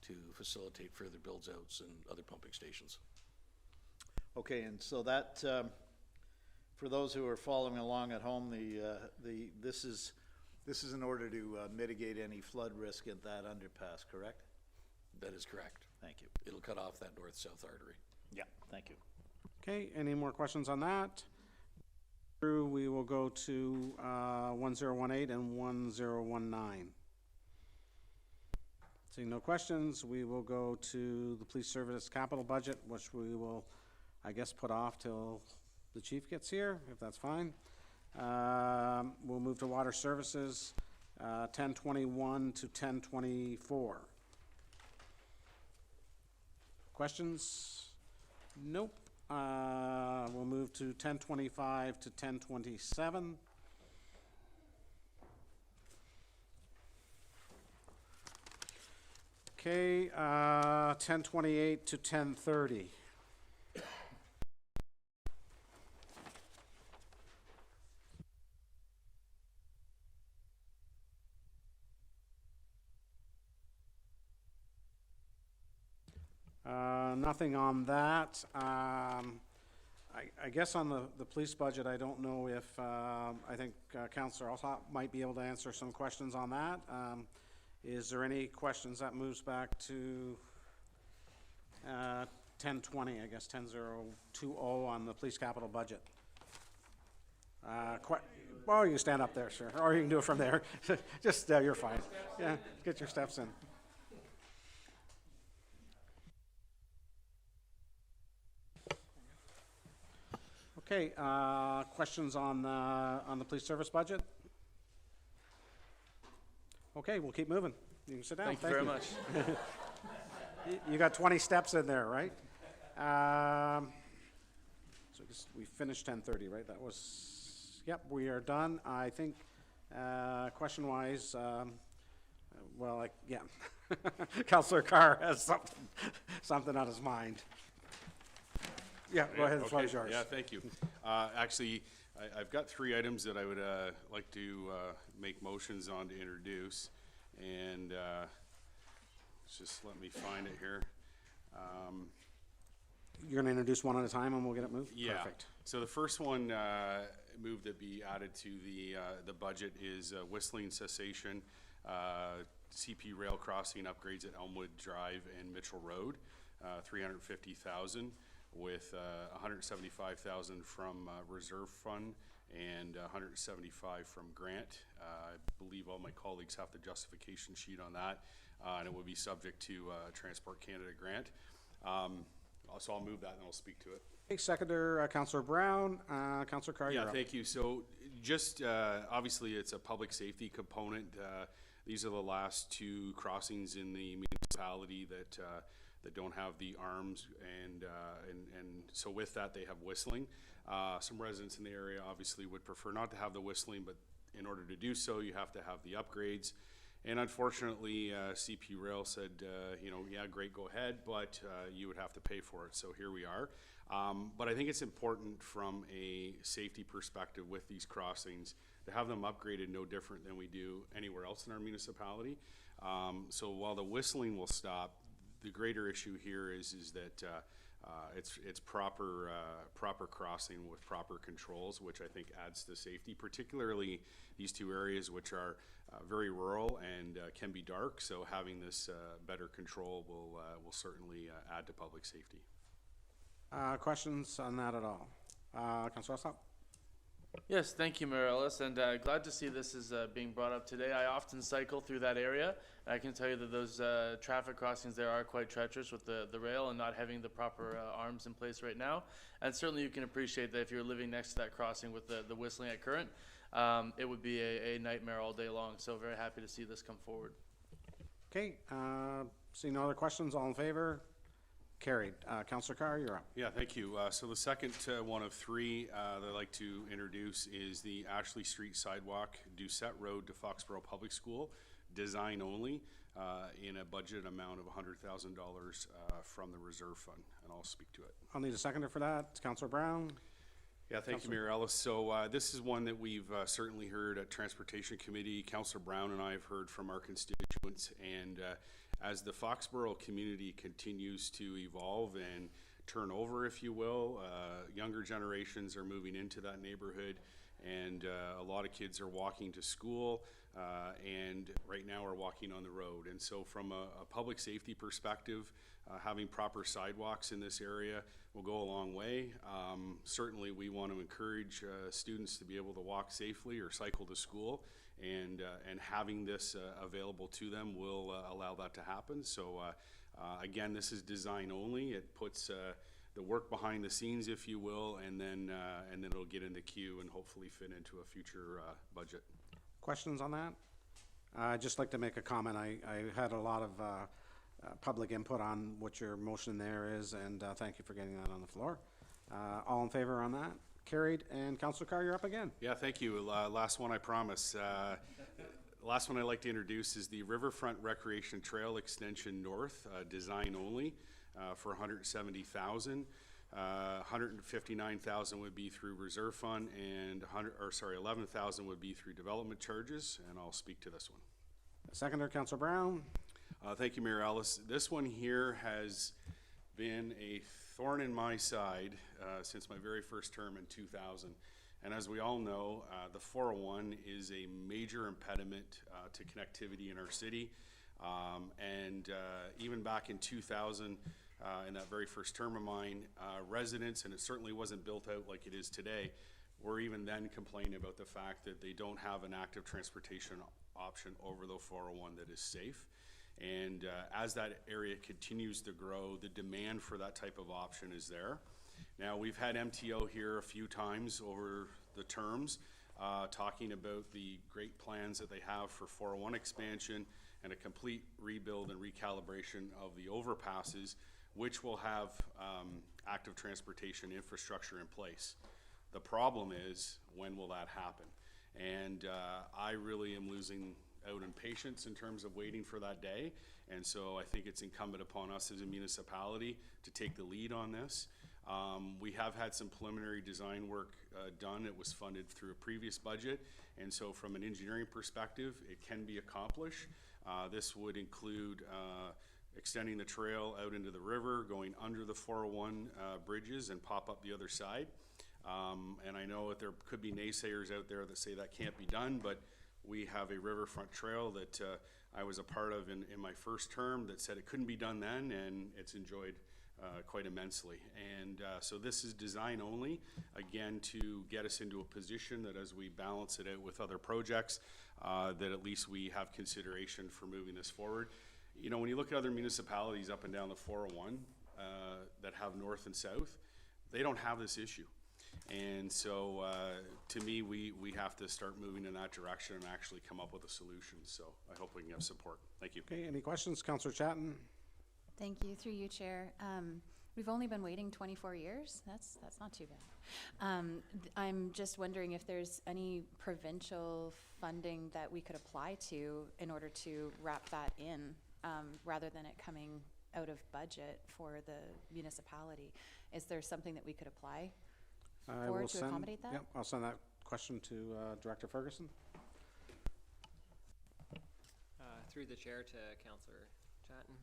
to facilitate further builds outs and other pumping stations. Okay, and so that, for those who are following along at home, this is in order to mitigate any flood risk at that underpass, correct? That is correct. Thank you. It'll cut off that north-south artery. Yeah, thank you. Okay, any more questions on that? We will go to 1018 and 1019. Seeing no questions, we will go to the police service capital budget, which we will, I guess, put off till the chief gets here, if that's fine. We'll move to water services, 1021 to 1024. Questions? Nope. We'll move to 1025 to 1027. Okay, 1028 to 1030. Nothing on that. I guess on the police budget, I don't know if, I think Councillor Alsop might be able to answer some questions on that. Is there any questions? That moves back to 1020, I guess, 10020 on the police capital budget. Well, you can stand up there, sir, or you can do it from there. Just, you're fine. Yeah, get your steps in. Okay, questions on the police service budget? Okay, we'll keep moving. You can sit down. Thank you very much. You got 20 steps in there, right? So I guess we finished 10:30, right? That was, yep, we are done. I think, question-wise, well, yeah. Councillor Carr has something on his mind. Yeah, go ahead, the floor is yours. Yeah, thank you. Actually, I've got three items that I would like to make motions on to introduce, and just let me find it here. You're going to introduce one at a time and we'll get it moved? Yeah. Perfect. So the first one move that be added to the budget is whistling cessation, CP rail crossing upgrades at Elmwood Drive and Mitchell Road, 350,000. With 175,000 from reserve fund and 175 from grant. I believe all my colleagues have the justification sheet on that. and it would be subject to Transport Canada grant. So I'll move that and I'll speak to it. Okay, seconder, Councillor Brown. Councillor Carr, you're Yeah, up. thank you. So just, obviously, it's a public safety component. These are the last two crossings in the municipality that don't have the arms, and so with that, they have whistling. Some residents in the area obviously would prefer not to have the whistling, but in order to do so, you have to have the upgrades. And unfortunately, CP Rail said, yeah, great, go ahead, but you would have to pay for it. So here we are. But I think it's important from a safety perspective with these crossings to have them upgraded no different than we do anywhere else in our municipality. So while the whistling will stop, the greater issue here is that it's proper crossing with proper controls, which I think adds to safety, particularly these two areas which are very rural and can be dark. So having this better control will certainly add to public safety. Questions on that at all? Councillor Ossopp? Yes, thank you, Mayor Ellis, and glad to see this is being brought up today. I often cycle through that area, and I can tell you that those traffic crossings there are quite treacherous with the rail and not having the proper arms in place right now. And certainly you can appreciate that if you're living next to that crossing with the whistling at current, it would be a nightmare all day long. So very happy to see this come forward. Okay, seeing no other questions, all in favor? Carried. Councillor Carr, you're up. Yeah, thank you. So the second one of three that I'd like to introduce is the Ashley Street Sidewalk, Doucette Road to Foxborough Public School, design only, in a budget amount of $100,000 from the reserve fund, and I'll speak to it. I'll need a seconder for that. It's Councillor Brown. Yeah, thank you, Mayor Ellis. So this is one that we've certainly heard at Transportation Committee. Councillor Brown and I have heard from our constituents, and as the Foxborough community continues to evolve and turn over, if you will, younger generations are moving into that neighborhood, and a lot of kids are walking to school, and right now are walking on the road. And so from a public safety perspective, having proper sidewalks in this area will go a long way. Certainly we want to encourage students to be able to walk safely or cycle to school, and having this available to them will allow that to happen. So again, this is design only. It puts the work behind the scenes, if you will, and then it'll get in the queue and hopefully fit into a future budget. Questions on that? I'd just like to make a comment. I had a lot of public input on what your motion there is, and thank you for getting that on the floor. All in favor on that? Carried. And Councillor Carr, you're up again. Yeah, thank you. Last one, I promise. Last one I'd like to introduce is the Riverfront Recreation Trail Extension North, design only, for $170,000. $159,000 would be through reserve fund, and $11,000 would be through development charges, and I'll speak to this one. Seconder, Councillor Brown. Thank you, Mayor Ellis. This one here has been a thorn in my side since my very first term in 2000. And as we all know, the 401 is a major impediment to connectivity in our city. And even back in 2000, in that very first term of mine, residents, and it certainly wasn't built out like it is today, were even then complaining about the fact that they don't have an active transportation option over the 401 that is safe. And as that area continues to grow, the demand for that type of option is there. Now, we've had MTO here a few times over the terms, talking about the great plans that they have for 401 expansion and a complete rebuild and recalibration of the overpasses, which will have active transportation infrastructure in place. The problem is, when will that happen? And I really am losing out in patience in terms of waiting for that day. And so I think it's incumbent upon us as a municipality to take the lead on this. We have had some preliminary design work done. It was funded through a previous budget. And so from an engineering perspective, it can be accomplished. This would include extending the trail out into the river, going under the 401 bridges and pop up the other side. And I know that there could be naysayers out there that say that can't be done, but we have a riverfront trail that I was a part of in my first term that said it couldn't be done then, and it's enjoyed quite immensely. And so this is design only, again, to get us into a position that as we balance it out with other projects, that at least we have consideration for moving this forward. you know, when you look at other municipalities up and down the 401 that have north and south, they don't have this issue. And so, to me, we have to start moving in that direction and actually come up with a solution. So I hope we can have support. Thank you. Okay, any questions? Councillor Chatton? Thank you, through you, Chair. We've only been waiting 24 years. That's not too bad. I'm just wondering if there's any provincial funding that we could apply to in order to wrap that in, rather than it coming out of budget for the municipality. Is there something that we could apply I for will to send- accommodate that? Yep, I'll send that question to Director Ferguson. Through the chair to Councillor Chatton.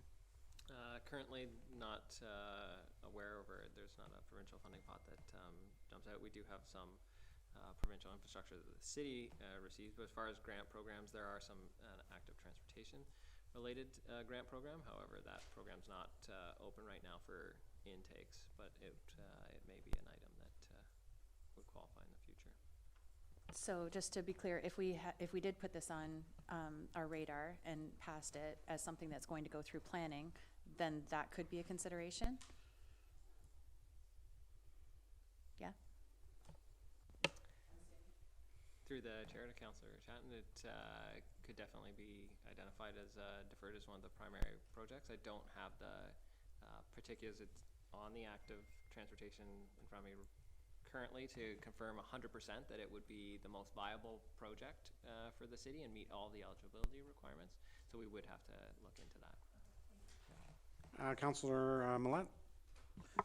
Currently not aware of, or there's not a provincial funding pot that jumps out. We do have some provincial infrastructure that the city receives, but as far as grant programs, there are some active transportation related grant program. However, that program's not open right now for intakes, but it may be an item that would qualify in the future. So just to be clear, if we did put this on our radar and passed it as something that's going to go through planning, then that could be a consideration? Yeah? Through the chair to Councillor Chatton, it could definitely be identified as deferred as one of the primary projects. I don't have the particulars. It's on the active transportation in front of me currently to confirm 100% that it would be the most viable project for the city and meet all the eligibility requirements. So we would have to look into that. Councillor Millet?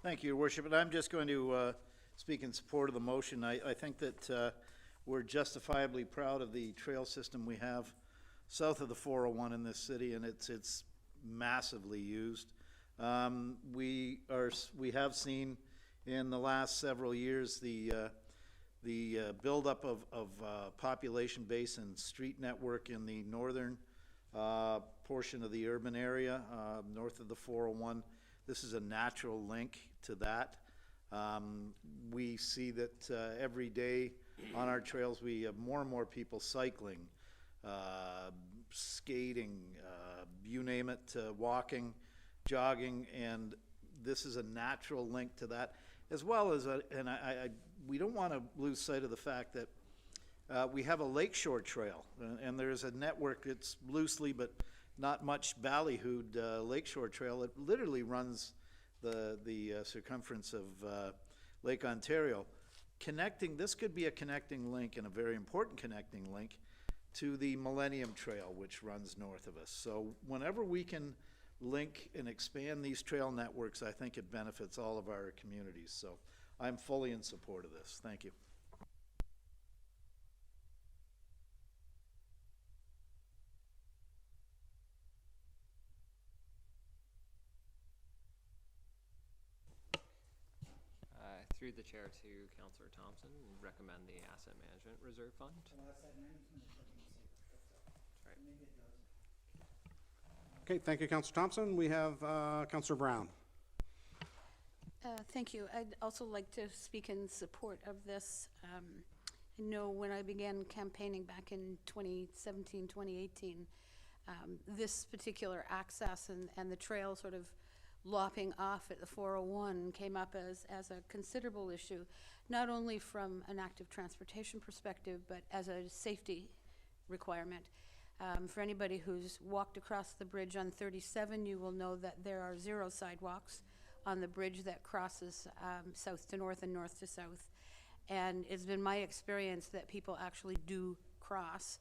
Thank you, Your Worship, and I'm just going to speak in support of the motion. I think that we're justifiably proud of the trail system we have south of the 401 in this city, and it's massively used. We have seen in the last several years the buildup of population base and street network in the northern portion of the urban area, north of the 401. This is a natural link to that. We see that every day on our trails we have more and more people cycling, skating, you name it, walking, jogging, and this is a natural link to that, as well as, we don't want to lose sight of the fact that we have a lakeshore trail, and there's a network that's loosely but not much ballyhooed lakeshore trail. It literally runs the circumference of Lake Ontario. This could be a connecting link, and a very important connecting link, to the Millennium Trail, which runs north of us. So whenever we can link and expand these trail networks, I think it benefits all of our communities. So I'm fully in support of this. Thank you. Through the chair to Councillor Thompson, recommend the Asset Management Reserve Fund. Okay, thank you, Councillor Thompson. We have Councillor Brown. Thank you. I'd also like to speak in support of this. I know when I began campaigning back in 2017, 2018, this particular access and the trail sort of lopping off at the 401 came up as a considerable issue, not only from an active transportation perspective, but as a safety requirement. For anybody who's walked across the bridge on 37, you will know that there are 0 sidewalks on the bridge that crosses south to north and north to south. And it's been my experience that people actually do cross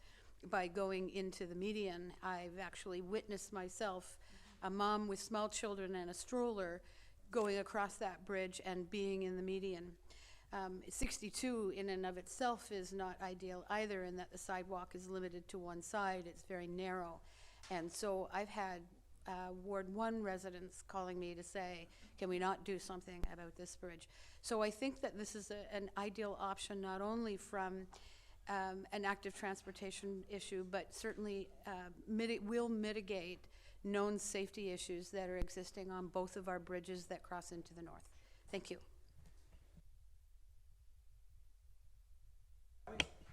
by going into the median. I've actually witnessed myself, a mom with small children and a stroller, going across that bridge and being in the median. 62 in and of itself is not ideal either, in that the sidewalk is limited to one side. It's very narrow. And so I've had Ward 1 residents calling me to say, can we not do something about this bridge? So I think that this is an ideal option, not only from an active transportation issue, but certainly will mitigate known safety issues that are existing on both of our bridges that cross into the north. Thank you.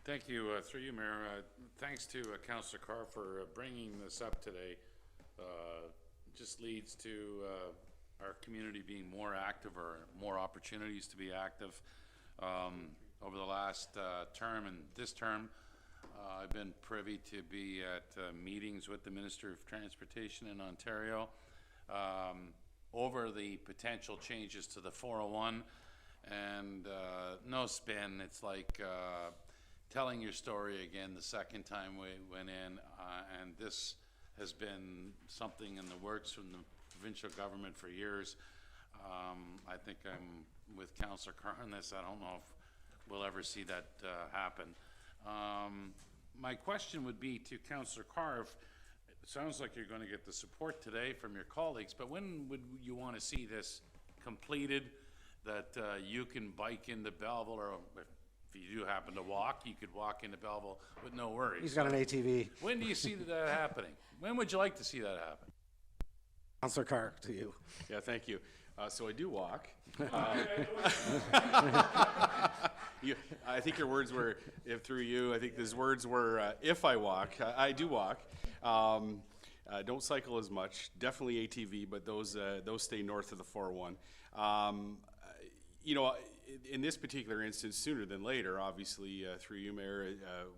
Thank you. Through you, Mayor. Thanks to Councillor Carr for bringing this up today. just leads to our community being more active or more opportunities to be active. Over the last term and this term, I've been privy to be at meetings with the Minister of Transportation in Ontario over the potential changes to the 401, and no spin. It's like telling your story again the second time we went in, and this has been something in the works from the provincial government for years. I think I'm with Councillor Carr on this. I don't know if we'll ever see that happen. My question would be to Councillor Carr, it sounds like you're going to get the support today from your colleagues, but when would you want to see this completed, that you can bike into Belleville, or if you do happen to walk, you could walk into Belleville with no worries? He's got an ATV. When do you see that happening? When would you like to see that happen? Councillor Carr, to you. Yeah, thank you. So I do walk. I think your words were, if through you, I think his words were, if I walk. I do walk. Don't cycle as much. Definitely ATV, but those stay north of the 401. You know, in this particular instance, sooner than later, obviously, through you, Mayor,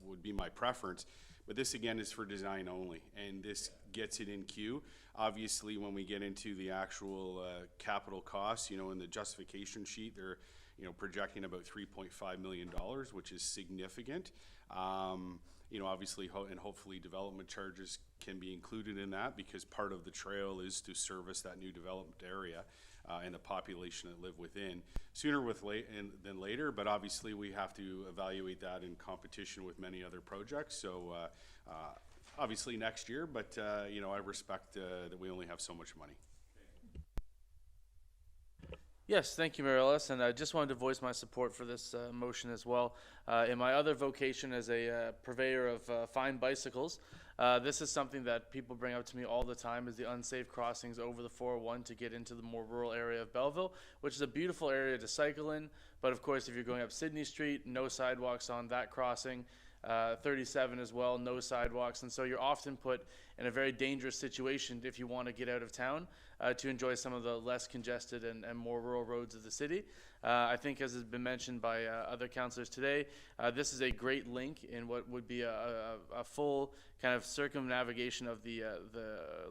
would be my preference. But this, again, is for design only, and this gets it in queue. Obviously, when we get into the actual capital costs, you know, in the justification sheet, they're, you know, projecting about $3.5 million, which is significant. You know, obviously, and hopefully development charges can be included in that, because part of the trail is to service that new development area and the population that live within. Sooner than later, but obviously we have to evaluate that in competition with many other projects. So obviously next year, but you know, I respect that we only have so much money. Yes, thank you, Mayor Ellis, and I just wanted to voice my support for this motion as well. In my other vocation as a purveyor of fine bicycles, this is something that people bring up to me all the time, is the unsafe crossings over the 401 to get into the more rural area of Belleville, which is a beautiful area to cycle in. But of course, if you're going up Sydney Street, no sidewalks on that crossing. 37 as well, no sidewalks, and so you're often put in a very dangerous situation if you want to get out of town to enjoy some of the less congested and more rural roads of the city. I think, as has been mentioned by other councillors today, this is a great link in what would be a full kind of circumnavigation of the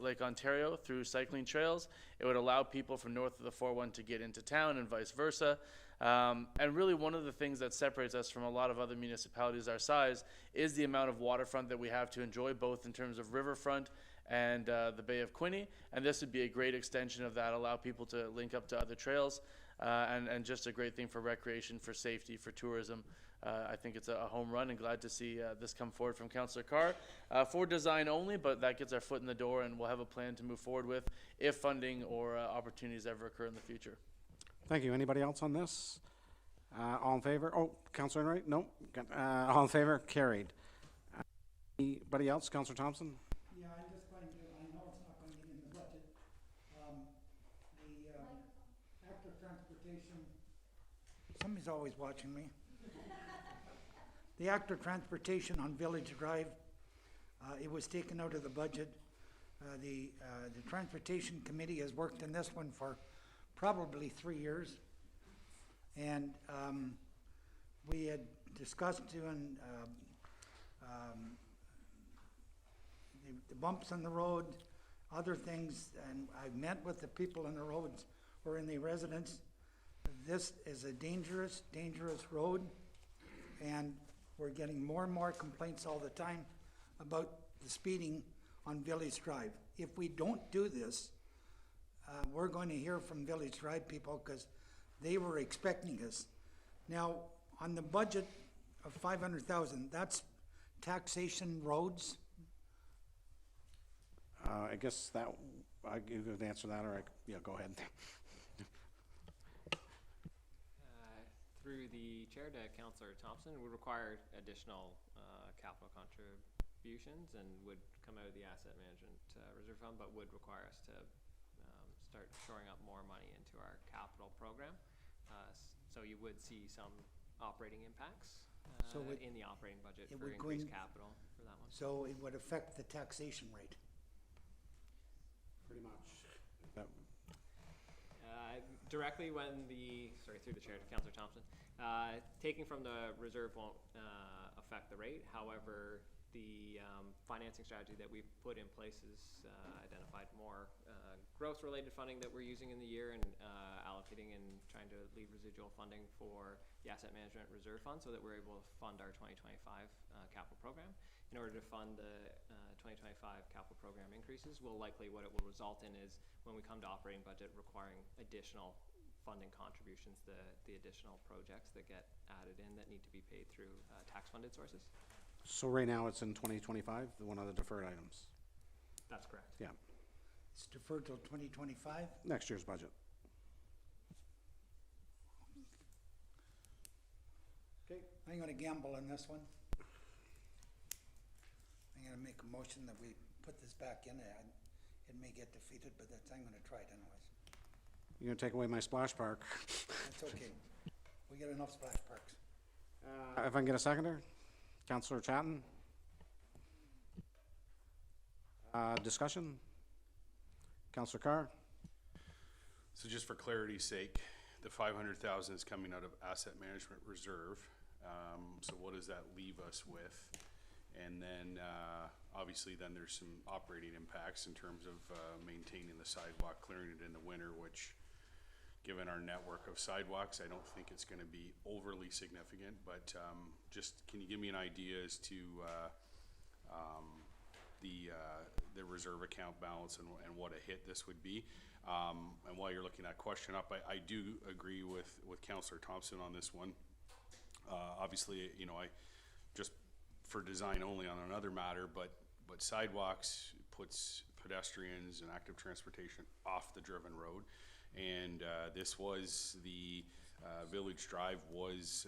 Lake Ontario through cycling trails. It would allow people from north of the 401 to get into town and vice versa. And really, one of the things that separates us from a lot of other municipalities our size is the amount of waterfront that we have to enjoy, both in terms of riverfront and the Bay of Quinte. And this would be a great extension of that, allow people to link up to other trails, and just a great thing for recreation, for safety, for tourism. I think it's a home run, and glad to see this come forward from Councillor Carr for design only, but that gets our foot in the door, and we'll have a plan to move forward with if funding or opportunities ever occur in the future. Thank you. Anybody else on this? All in favor? Oh, Councillor Enright? No. All in favor? Carried. Anybody else? Councillor Thompson? Yeah, I'm just going to, I know it's not going to be in the budget. The Act of Transportation, somebody's always watching me. The Act of Transportation on Village Drive, it was taken out of the budget. The Transportation Committee has worked on this one for probably 3 years, and we had discussed doing the bumps on the road, other things, and I met with the people on the roads or in the residents. This is a dangerous, dangerous road, and we're getting more and more complaints all the time about the speeding on Village Drive. If we don't do this, we're going to hear from Village Drive people, because they were expecting us. Now, on the budget of 500,000, that's taxation roads. I guess that, I give you the answer to that, or yeah, go ahead. Through the chair to Councillor Thompson, would require additional capital contributions and would come out of the asset management reserve fund, but would require us to start shoring up more money into our capital program. So you would see some operating impacts in the operating budget for increased capital for that one. So it would affect the taxation rate. Pretty much. That- Directly when through the chair to Councillor Thompson, taking from the reserve won't affect the rate. However, the financing strategy that we've put in place has identified more growth-related funding that we're using in the year and allocating and trying to leave residual funding for the asset management reserve fund so that we're able to fund our 2025 capital program. In order to fund the 2025 capital program increases, what it will result in is when we come to operating budget requiring additional funding contributions, the additional projects that get added in that need to be paid through tax-funded sources. So right now it's in 2025, the one of the deferred items. That's correct. Yeah, It's deferred till 2025? next year's budget. Okay. I'm gonna gamble on this one. I'm gonna make a motion that we put this back in. It may get defeated, but I'm gonna try it anyways. You're gonna take away my splash park. That's okay. We got enough splash parks. If I can get a seconder? Councillor Chatton? Discussion? Councillor Carr? So just for clarity's sake, the 500,000 is coming out of asset management reserve. So what does that leave us with? And then, obviously then there's some operating impacts in terms of, maintaining the sidewalk, clearing it in the winter, which, given our network of sidewalks, I don't think it's gonna be overly significant, but, just, can you give me an idea as to, the reserve account balance and what a hit this would be? And while you're looking that question up, I do agree with Councillor Thompson on this one. Obviously, you know, I just for design only on another matter, but sidewalks puts pedestrians and active transportation off the driven road. And this was the Village Drive was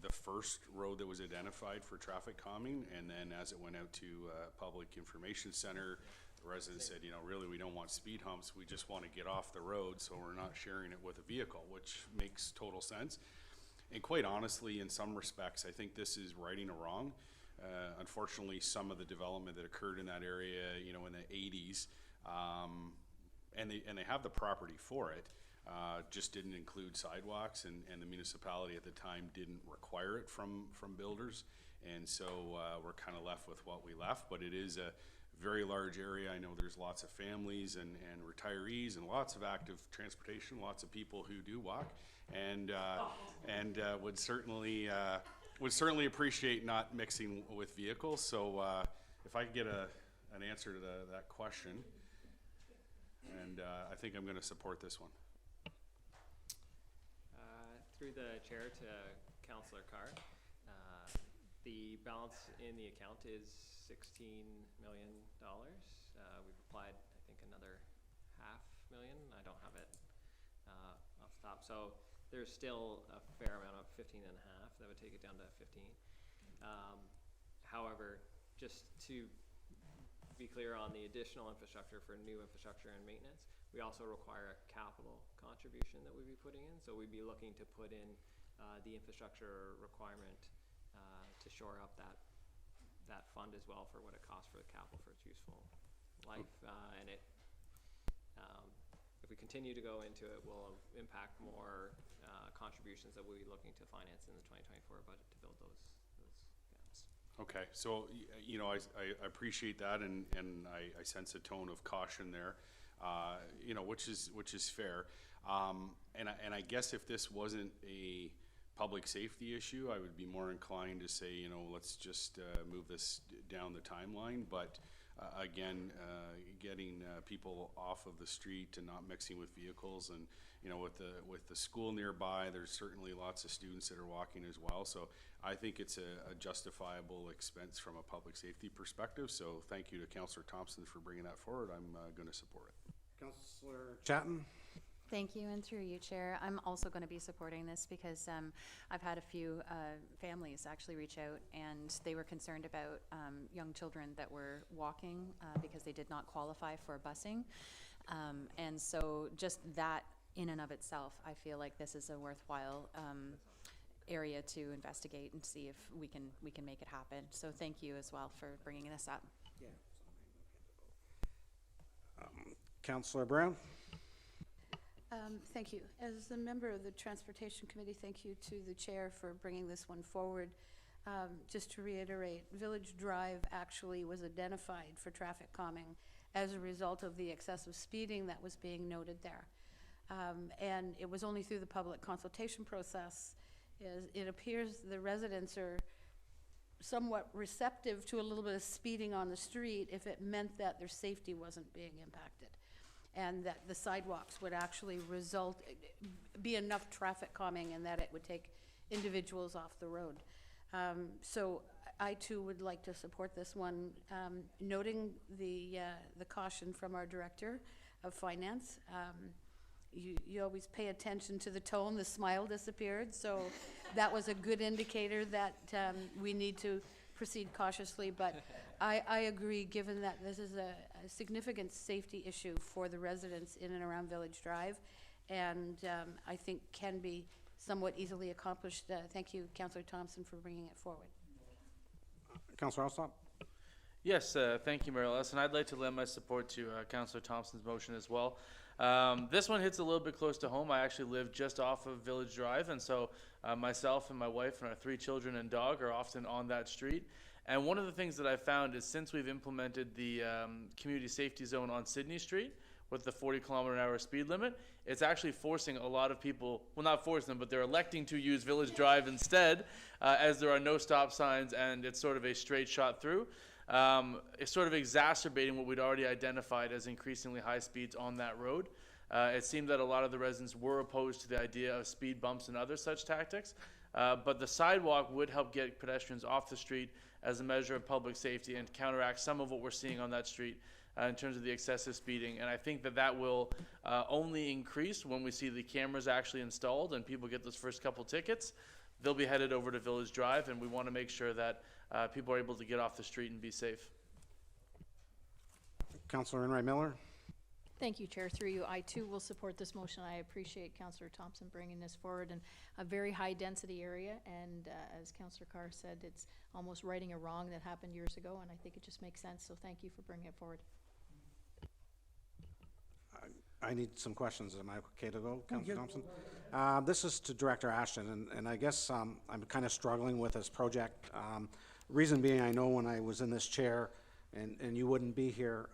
the first road that was identified for traffic calming, and then as it went out to Public Information Center, the residents said, you know, really we don't want speed humps, we just want to get off the road, so we're not sharing it with a vehicle, which makes total sense. And quite honestly, in some respects, I think this is righting a wrong. Unfortunately, some of the development that occurred in that area, you know, in the 80s, and they have the property for it, just didn't include sidewalks, and the municipality at the time didn't require it from builders, and so we're kind of left with what we left. But it is a very large area. I know there's lots of families and retirees and lots of active transportation, lots of people who do walk, and would certainly appreciate not mixing with vehicles. So if I could get an answer to that question, and I think I'm going to support this one. Through the chair to Councillor Carr, the balance in the account is $16 million. We've applied, I think, another $500,000. I don't have it off the top. So there's still a fair amount of 15.5 that would take it down to 15. However, just to be clear on the additional infrastructure for new infrastructure and maintenance, we also require a capital contribution that we'd be putting in. So we'd be looking to put in the infrastructure requirement to shore up that fund as well for what it costs for the capital for its useful life. And if we continue to go into it, will impact more contributions that we'll be looking to finance in the 2024 budget to build those gaps. Okay, so you know, I appreciate that, and I sense a tone of caution there, you know, which is fair. And I guess if this wasn't a public safety issue, I would be more inclined to say, you know, let's just move this down the timeline. But again, getting people off of the street and not mixing with vehicles, and you know, with the school nearby, there's certainly lots of students that are walking as well. So I think it's a justifiable expense from a public safety perspective. So thank you to Councillor Thompson for bringing that forward. I'm going to support it. Councillor Chatton? Thank you, and through you, Chair, I'm also going to be supporting this because I've had a few families actually reach out, and they were concerned about young children that were walking because they did not qualify for busing. And so just that in and of itself, I feel like this is a worthwhile area to investigate and see if we can make it happen. So thank you as well for bringing this up. Yeah. Councillor Brown? Thank you. As a member of the Transportation Committee, thank you to the chair for bringing this one forward. Just to reiterate, Village Drive actually was identified for traffic calming as a result of the excessive speeding that was being noted there. And it was only through the public consultation process. It appears the residents are somewhat receptive to a little bit of speeding on the street if it meant that their safety wasn't being impacted, and that the sidewalks would actually be enough traffic calming and that it would take individuals off the road. So I too would like to support this one, noting the caution from our Director of Finance. You always pay attention to the tone, the smile disappeared, so that was a good indicator that we need to proceed cautiously, but I agree, given that this is a significant safety issue for the residents in and around Village Drive, and I think can be somewhat easily accomplished. Thank you, Councillor Thompson, for bringing it forward. Councillor Alsop? Yes, thank you, Mayor Ellis, and I'd like to lend my support to Councillor Thompson's motion as well. This one hits a little bit close to home. I actually live just off of Village Drive, and so myself and my wife and our 3 children and dog are often on that street. And one of the things that I found is since we've implemented the community safety zone on Sydney Street with the 40-kilometer-an-hour speed limit, it's actually forcing a lot of people, well, not forcing them, but they're electing to use Village Drive instead, as there are no stop signs and it's sort of a straight shot through. It's sort of exacerbating what we'd already identified as increasingly high speeds on that road. It seemed that a lot of the residents were opposed to the idea of speed bumps and other such tactics, but the sidewalk would help get pedestrians off the street as a measure of public safety and counteract some of what we're seeing on that street in terms of the excessive speeding. And I think that that will only increase when we see the cameras actually installed and people get those first couple tickets. They'll be headed over to Village Drive, and we want to make sure that people are able to get off the street and be safe. Councillor Enright Miller? Thank you, Chair. Through you, I too will support this motion. I appreciate Councillor Thompson bringing this forward in a very high density area, and as Councillor Carr said, it's almost righting a wrong that happened years ago, and I think it just makes sense, so thank you for bringing it forward. I need some questions. Am I okay to go, Councillor Thompson? This is to Director Ashton, and I guess I'm kind of struggling with this project. Reason being, I know when I was in this chair, and you wouldn't be here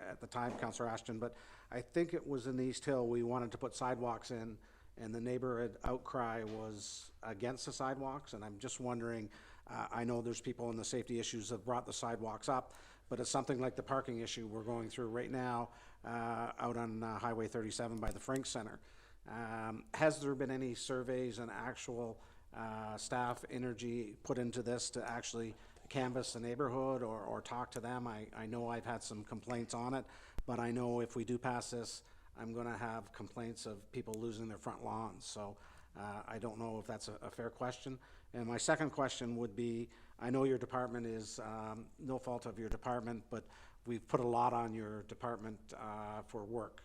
at the time, Councillor Ashton, but I think it was in East Hill, we wanted to put sidewalks in, and the neighborhood outcry was against the sidewalks, and I'm just wondering, I know there's people in the safety issues that brought the sidewalks up, but it's something like the parking issue we're going through right now out on Highway 37 by the Frank Center. Has there been any surveys and actual staff energy put into this to actually canvass the neighborhood or talk to them? I know I've had some complaints on it, but I know if we do pass this, I'm going to have complaints of people losing their front lawns. So I don't know if that's a fair question. And my second question would be, I know your department is no fault of your department, but we've put a lot on your department for work.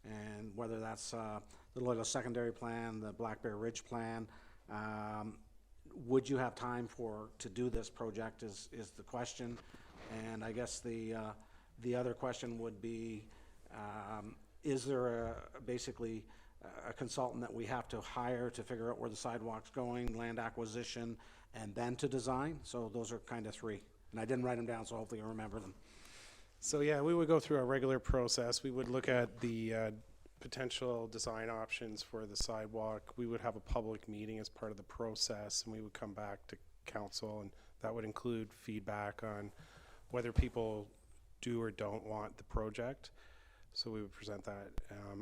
And whether that's the Loyal Secondary Plan, the Black Bear Ridge Plan, would you have time to do this project is the question. And I guess the other question would be, is there basically a consultant that we have to hire to figure out where the sidewalk's going, land acquisition, and then to design? So those are kind of 3. And I didn't write them down, so hopefully you remember them. So yeah, we would go through a regular process. We would look at the potential design options for the sidewalk. We would have a public meeting as part of the process, and we would come back to council, and that would include feedback on whether people do or don't want the project. So we would present that,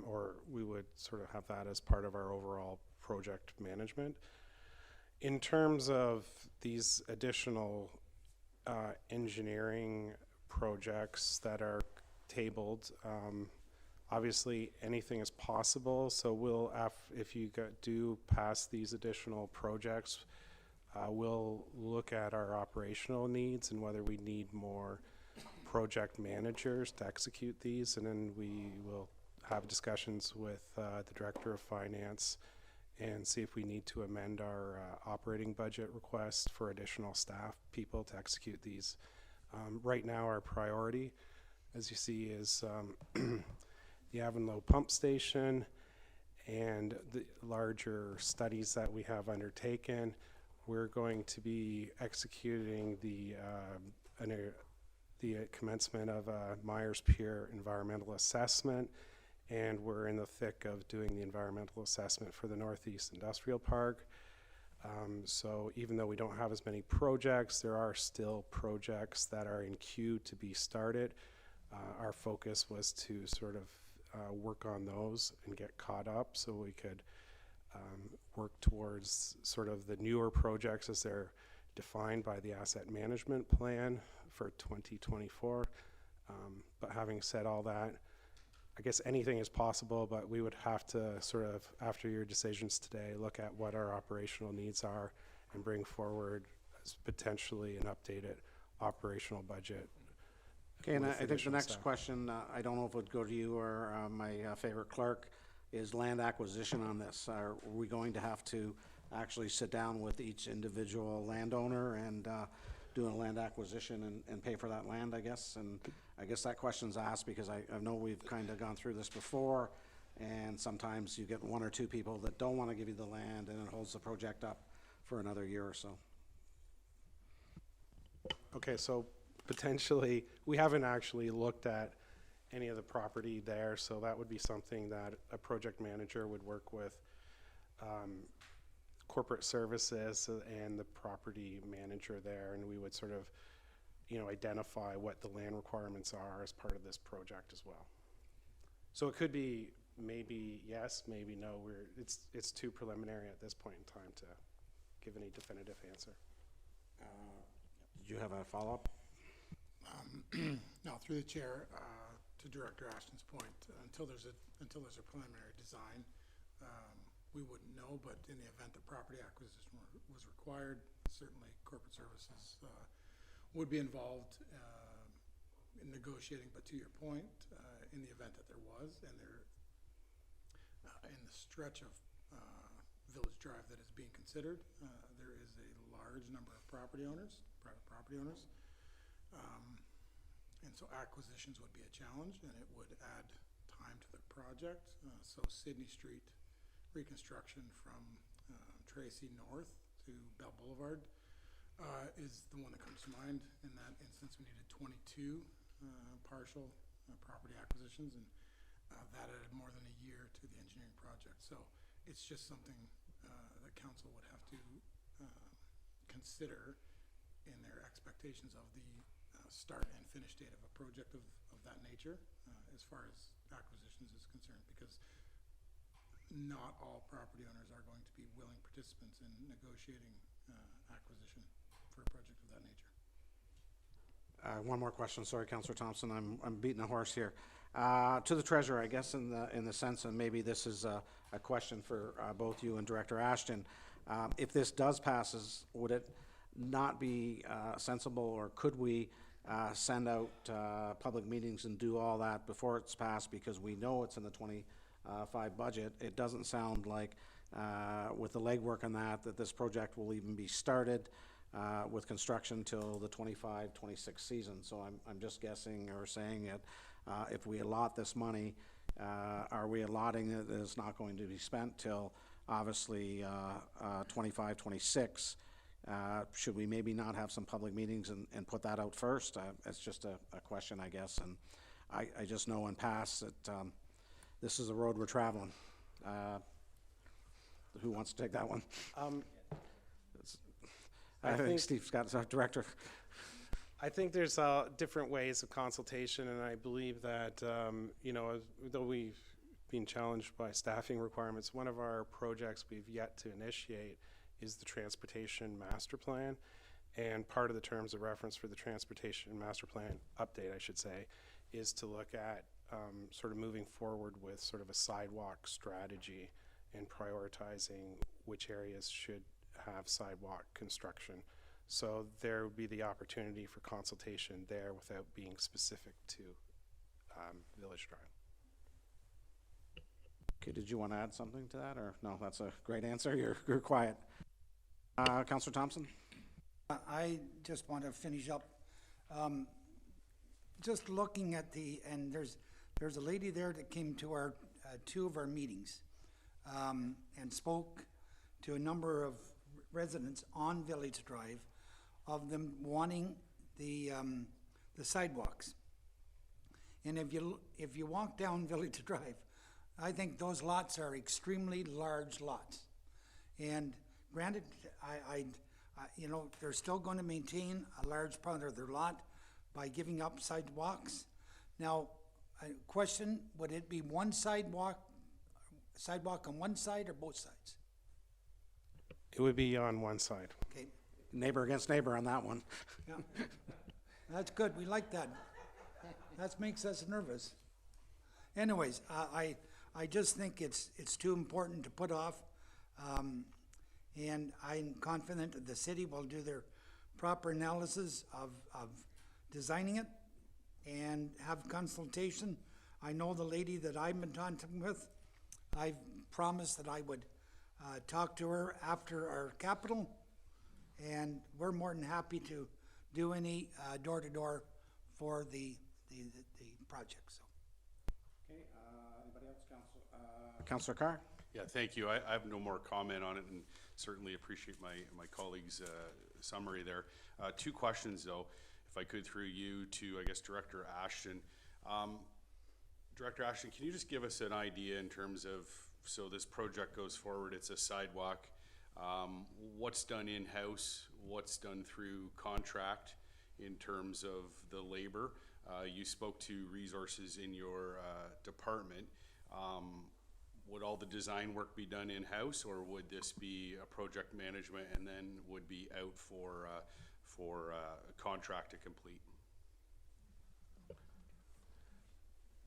or we would sort of have that as part of our overall project management. In terms of these additional engineering projects that are tabled, obviously anything is possible. So we'll, if you do pass these additional projects, we'll look at our operational needs and whether we need more project managers to execute these, and then we will have discussions with the Director of Finance and see if we need to amend our operating budget request for additional staff people to execute these. Right now our priority as you see, is the Avonlow Pump Station and the larger studies that we have undertaken. We're going to be executing the commencement of a Myers Pier environmental assessment, and we're in the thick of doing the environmental assessment for the Northeast Industrial Park. So even though we don't have as many projects, there are still projects that are in queue to be started. Our focus was to sort of work on those and get caught up so we could work towards sort of the newer projects as they're defined by the asset management plan for 2024. But having said all that, I guess anything is possible, but we would have to sort of, after your decisions today, look at what our operational needs are and bring forward as potentially an updated operational budget. Okay, and I with think the additional next staff. question, I don't know if it would go to you or my favorite clerk, is land acquisition on this. Are we going to have to actually sit down with each individual landowner and do a land acquisition and pay for that land, I guess? And I guess that question's asked because I know we've kind of gone through this before, and sometimes you get one or two people that don't want to give you the land, and it holds the project up for another year or so. Okay, so potentially, we haven't actually looked at any of the property there, so that would be something that a project manager would work with corporate services and the property manager there, and we would sort of, you know, identify what the land requirements are as part of this project as well. So it could be maybe yes, maybe no. It's too preliminary at this point in time to give any definitive answer. Did you have a follow-up? No, through the chair, to Director Ashton's point, until there's a preliminary design, we wouldn't know, but in the event that property acquisition was required, certainly corporate services would be involved in negotiating. But to your point, in the event that there was, and there, in the stretch of Village Drive that is being considered, there is a large number of property owners, private property owners. And so acquisitions would be a challenge, and it would add time to the project. So Sydney Street reconstruction from Tracy North to Bell Boulevard is the one that comes to mind. In that instance, we needed 22 partial property acquisitions, and that added more than a year to the engineering project. So it's just something that council would have to consider in their expectations of the start and finish date of a project of that nature as far as acquisitions is concerned, because not all property owners are going to be willing participants in negotiating acquisition for a project of that nature. One more question, sorry, Councillor Thompson, I'm beating a horse here. To the treasurer, I guess in the sense, and maybe this is a question for both you and Director Ashton. If this does passes, would it not be sensible, or could we send out public meetings and do all that before it's passed, because we know it's in the 25 budget? It doesn't sound like with the legwork on that this project will even be started with construction till the 25-26 season. So I'm just guessing or saying it, if we allot this money, are we allotting it that it's not going to be spent till obviously 25-26? Should we maybe not have some public meetings and put that out first? It's just a question, I guess. And I just know in past that this is the road we're traveling. Who wants to take that one? I think Steve's got it, Director. I think there's different ways of consultation, and I believe that, you know, though we've been challenged by staffing requirements, one of our projects we've yet to initiate is the Transportation Master Plan. And part of the terms of reference for the Transportation Master Plan update, I should say, is to look at sort of moving forward with sort of a sidewalk strategy and prioritizing which areas should have sidewalk construction. So there would be the opportunity for consultation there without being specific to Village Drive. Okay, did you want to add something to that, or no? That's a great answer. You're quiet. Councillor Thompson? I just want to finish up. just looking at and there's a lady there that came to our, two of our meetings, and spoke to a number of residents on Village Drive of them wanting the sidewalks. And if you walk down Village Drive, I think those lots are extremely large lots. And granted, you know, they're still going to maintain a large part of their lot by giving up sidewalks. Now, a question, would it be one sidewalk on one side or both sides? It would be on one side. Okay, Neighbor against neighbor on that one. yeah. That's good, we like that. That makes us nervous. Anyways, I just think it's too important to put off. And I'm confident that the city will do their proper analysis of designing it and have consultation. I know the lady that I've been talking with, I've promised that I would talk to her after our capital, and we're more than happy to do any door-to-door for the project, so. Okay, anybody else, Councilor Carr? Yeah, thank you. I have no more comment on it, and certainly appreciate my colleague's summary there. Two questions, though, if I could, through you to, I guess, Director Ashton. Director Ashton, can you just give us an idea in terms of, so this project goes forward, it's a sidewalk, what's done in-house, what's done through contract in terms of the labor? You spoke to resources in your department. Would all the design work be done in-house, or would this be a project management and then would be out for a contract to complete?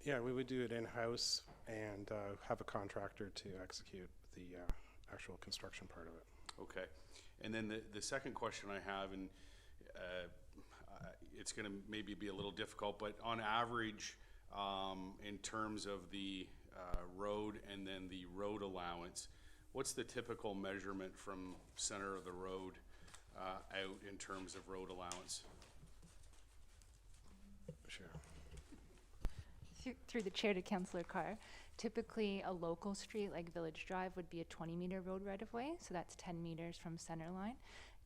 Yeah, we would do it in-house and have a contractor to execute the actual construction part of it. Okay. And then the second question I have, and it's going to maybe be a little difficult, but on average, in terms of the road and then the road allowance, what's the typical measurement from center of the road out in terms of road allowance? Sure. Through the chair to Councillor Carr, typically a local street like Village Drive would be a 20-meter road right-of-way, so that's 10 meters from center line.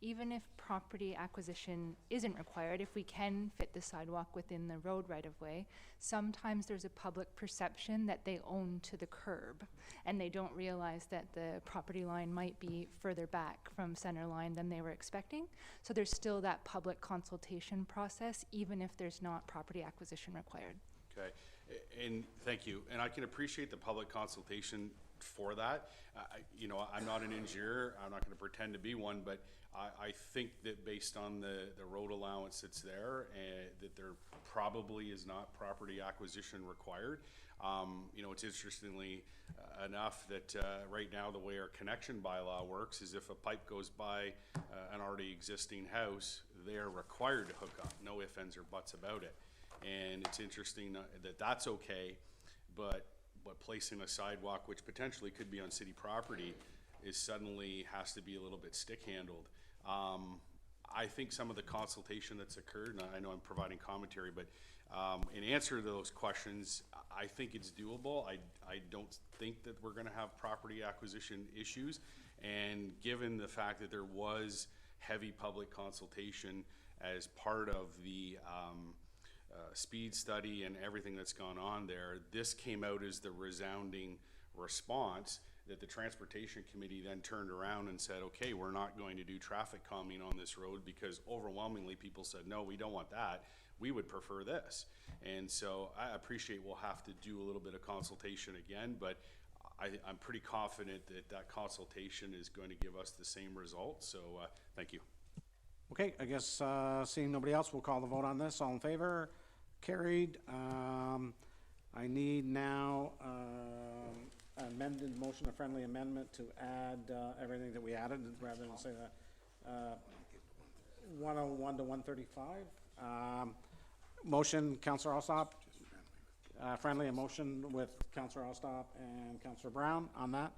Even if property acquisition isn't required, if we can fit the sidewalk within the road right-of-way, sometimes there's a public perception that they own to the curb, and they don't realize that the property line might be further back from center line than they were expecting. So there's still that public consultation process, even if there's not property acquisition required. Okay, and thank you. And I can appreciate the public consultation for that. You know, I'm not an engineer. I'm not going to pretend to be one, but I think that based on the road allowance that's there, that there probably is not property acquisition required. You know, it's interestingly enough that right now the way our connection bylaw works is if a pipe goes by an already existing house, they're required to hook up, no ifs, ands, or buts about it. And it's interesting that that's okay, but placing a sidewalk, which potentially could be on city property, is suddenly has to be a little bit stick-handled. I think some of the consultation that's occurred, and I know I'm providing commentary, but in answer to those questions, I think it's doable. I don't think that we're going to have property acquisition issues, and given the fact that there was heavy public consultation as part of the speed study and everything that's gone on there, this came out as the resounding response that the Transportation Committee then turned around and said, okay, we're not going to do traffic calming on this road because overwhelmingly people said, no, we don't want that. We would prefer this. And so I appreciate we'll have to do a little bit of consultation again, but I'm pretty confident that that consultation is going to give us the same result. So thank you. Okay, I guess seeing nobody else, we'll call the vote on this. All in favor? Carried. I need now amended motion, a friendly amendment to add everything that we added, rather than say that 101 to 135. Motion, Councillor Alsop. Friendly, a motion with Councillor Alsop and Councillor Brown on that.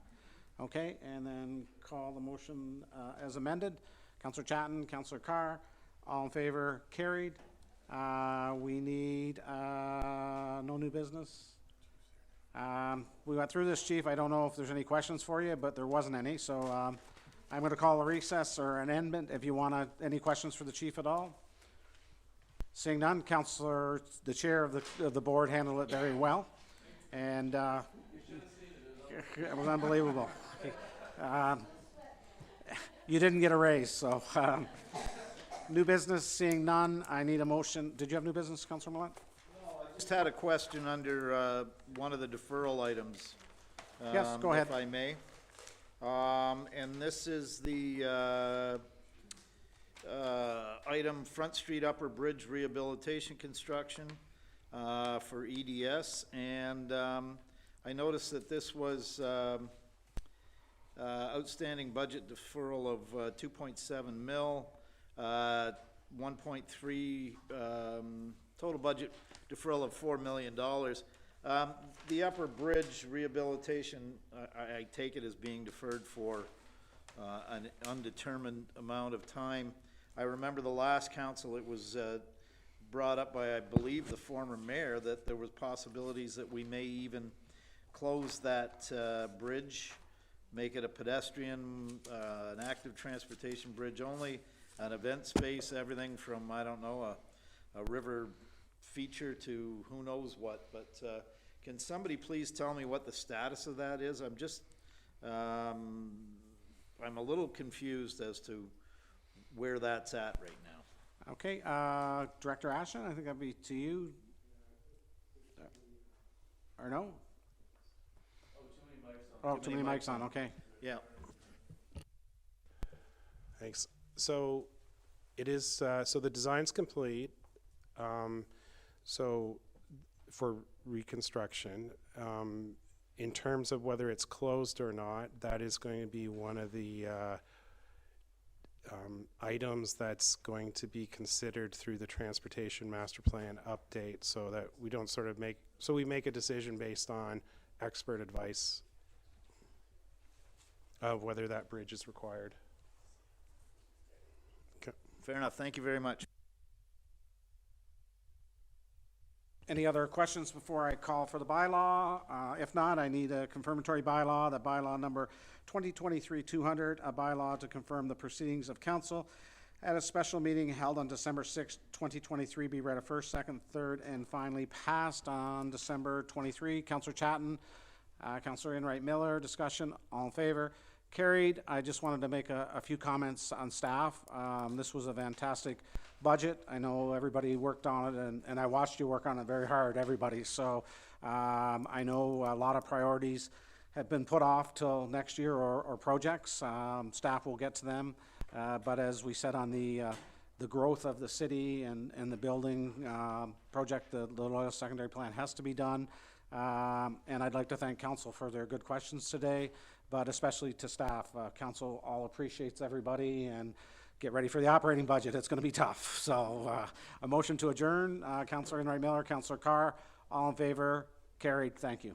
Okay, and then call the motion as amended. Councillor Chatton, Councillor Carr, all in favor, carried. We need, no new business. We went through this, Chief. I don't know if there's any questions for you, but there wasn't any, so, I'm gonna call a recess or an amendment if you wanna, any questions for the chief at all? Seeing none, Counselor, the chair of the board handled it very well, and, it was unbelievable. You didn't get a raise, so, new business, seeing none, I need a motion. Did you have new business, Counselor Millett? Just had a question under one of the deferral items. Yes, go ahead. If I may. And this is the item Front Street Upper Bridge Rehabilitation Construction for EDS. And I noticed that this was outstanding budget deferral of 2.7 mil, 1.3 total budget deferral of $4 million. The upper bridge rehabilitation, I take it as being deferred for an undetermined amount of time. I remember the last council, it was brought up by, I believe, the former mayor, that there was possibilities that we may even close that bridge, make it a pedestrian, an active transportation bridge only, an event space, everything from, I don't know, a river feature to who knows what, but can somebody please tell me what the status of that is? I'm just, I'm a little confused as to where that's at right now. Okay, Director Ashton, I think that'd be to you. Or no? Oh, too many mics on, okay. Yeah. Thanks. So it is, so the design's complete. So for reconstruction, in terms of whether it's closed or not, that is going to be one of the items that's going to be considered through the transportation master plan update, so that we don't sort of make, so we make a decision based on expert advice of whether that bridge is required. Okay. Fair enough. Thank you very much. Any other questions before I call for the bylaw? If not, I need a confirmatory bylaw, the bylaw number 2023-200, a bylaw to confirm the proceedings of council at a special meeting held on December 6, 2023, be read a first, second, third, and finally passed on December 23. Councillor Chatton, Councillor Enright Miller, discussion, all in favor? Carried. I just wanted to make a few comments on staff. This was a fantastic budget. I know everybody worked on it, and I watched you work on it very hard, everybody. So I know a lot of priorities have been put off till next year or projects. Staff will get to them. But as we said on the growth of the city and the building project, the Loyal Secondary Plan has to be done. And I'd like to thank council for their good questions today, but especially to staff. Council all appreciates everybody, and get ready for the operating budget. It's going to be tough. So a motion to adjourn. Councillor Enright Miller, Councillor Carr, all in favor? Carried. Thank you.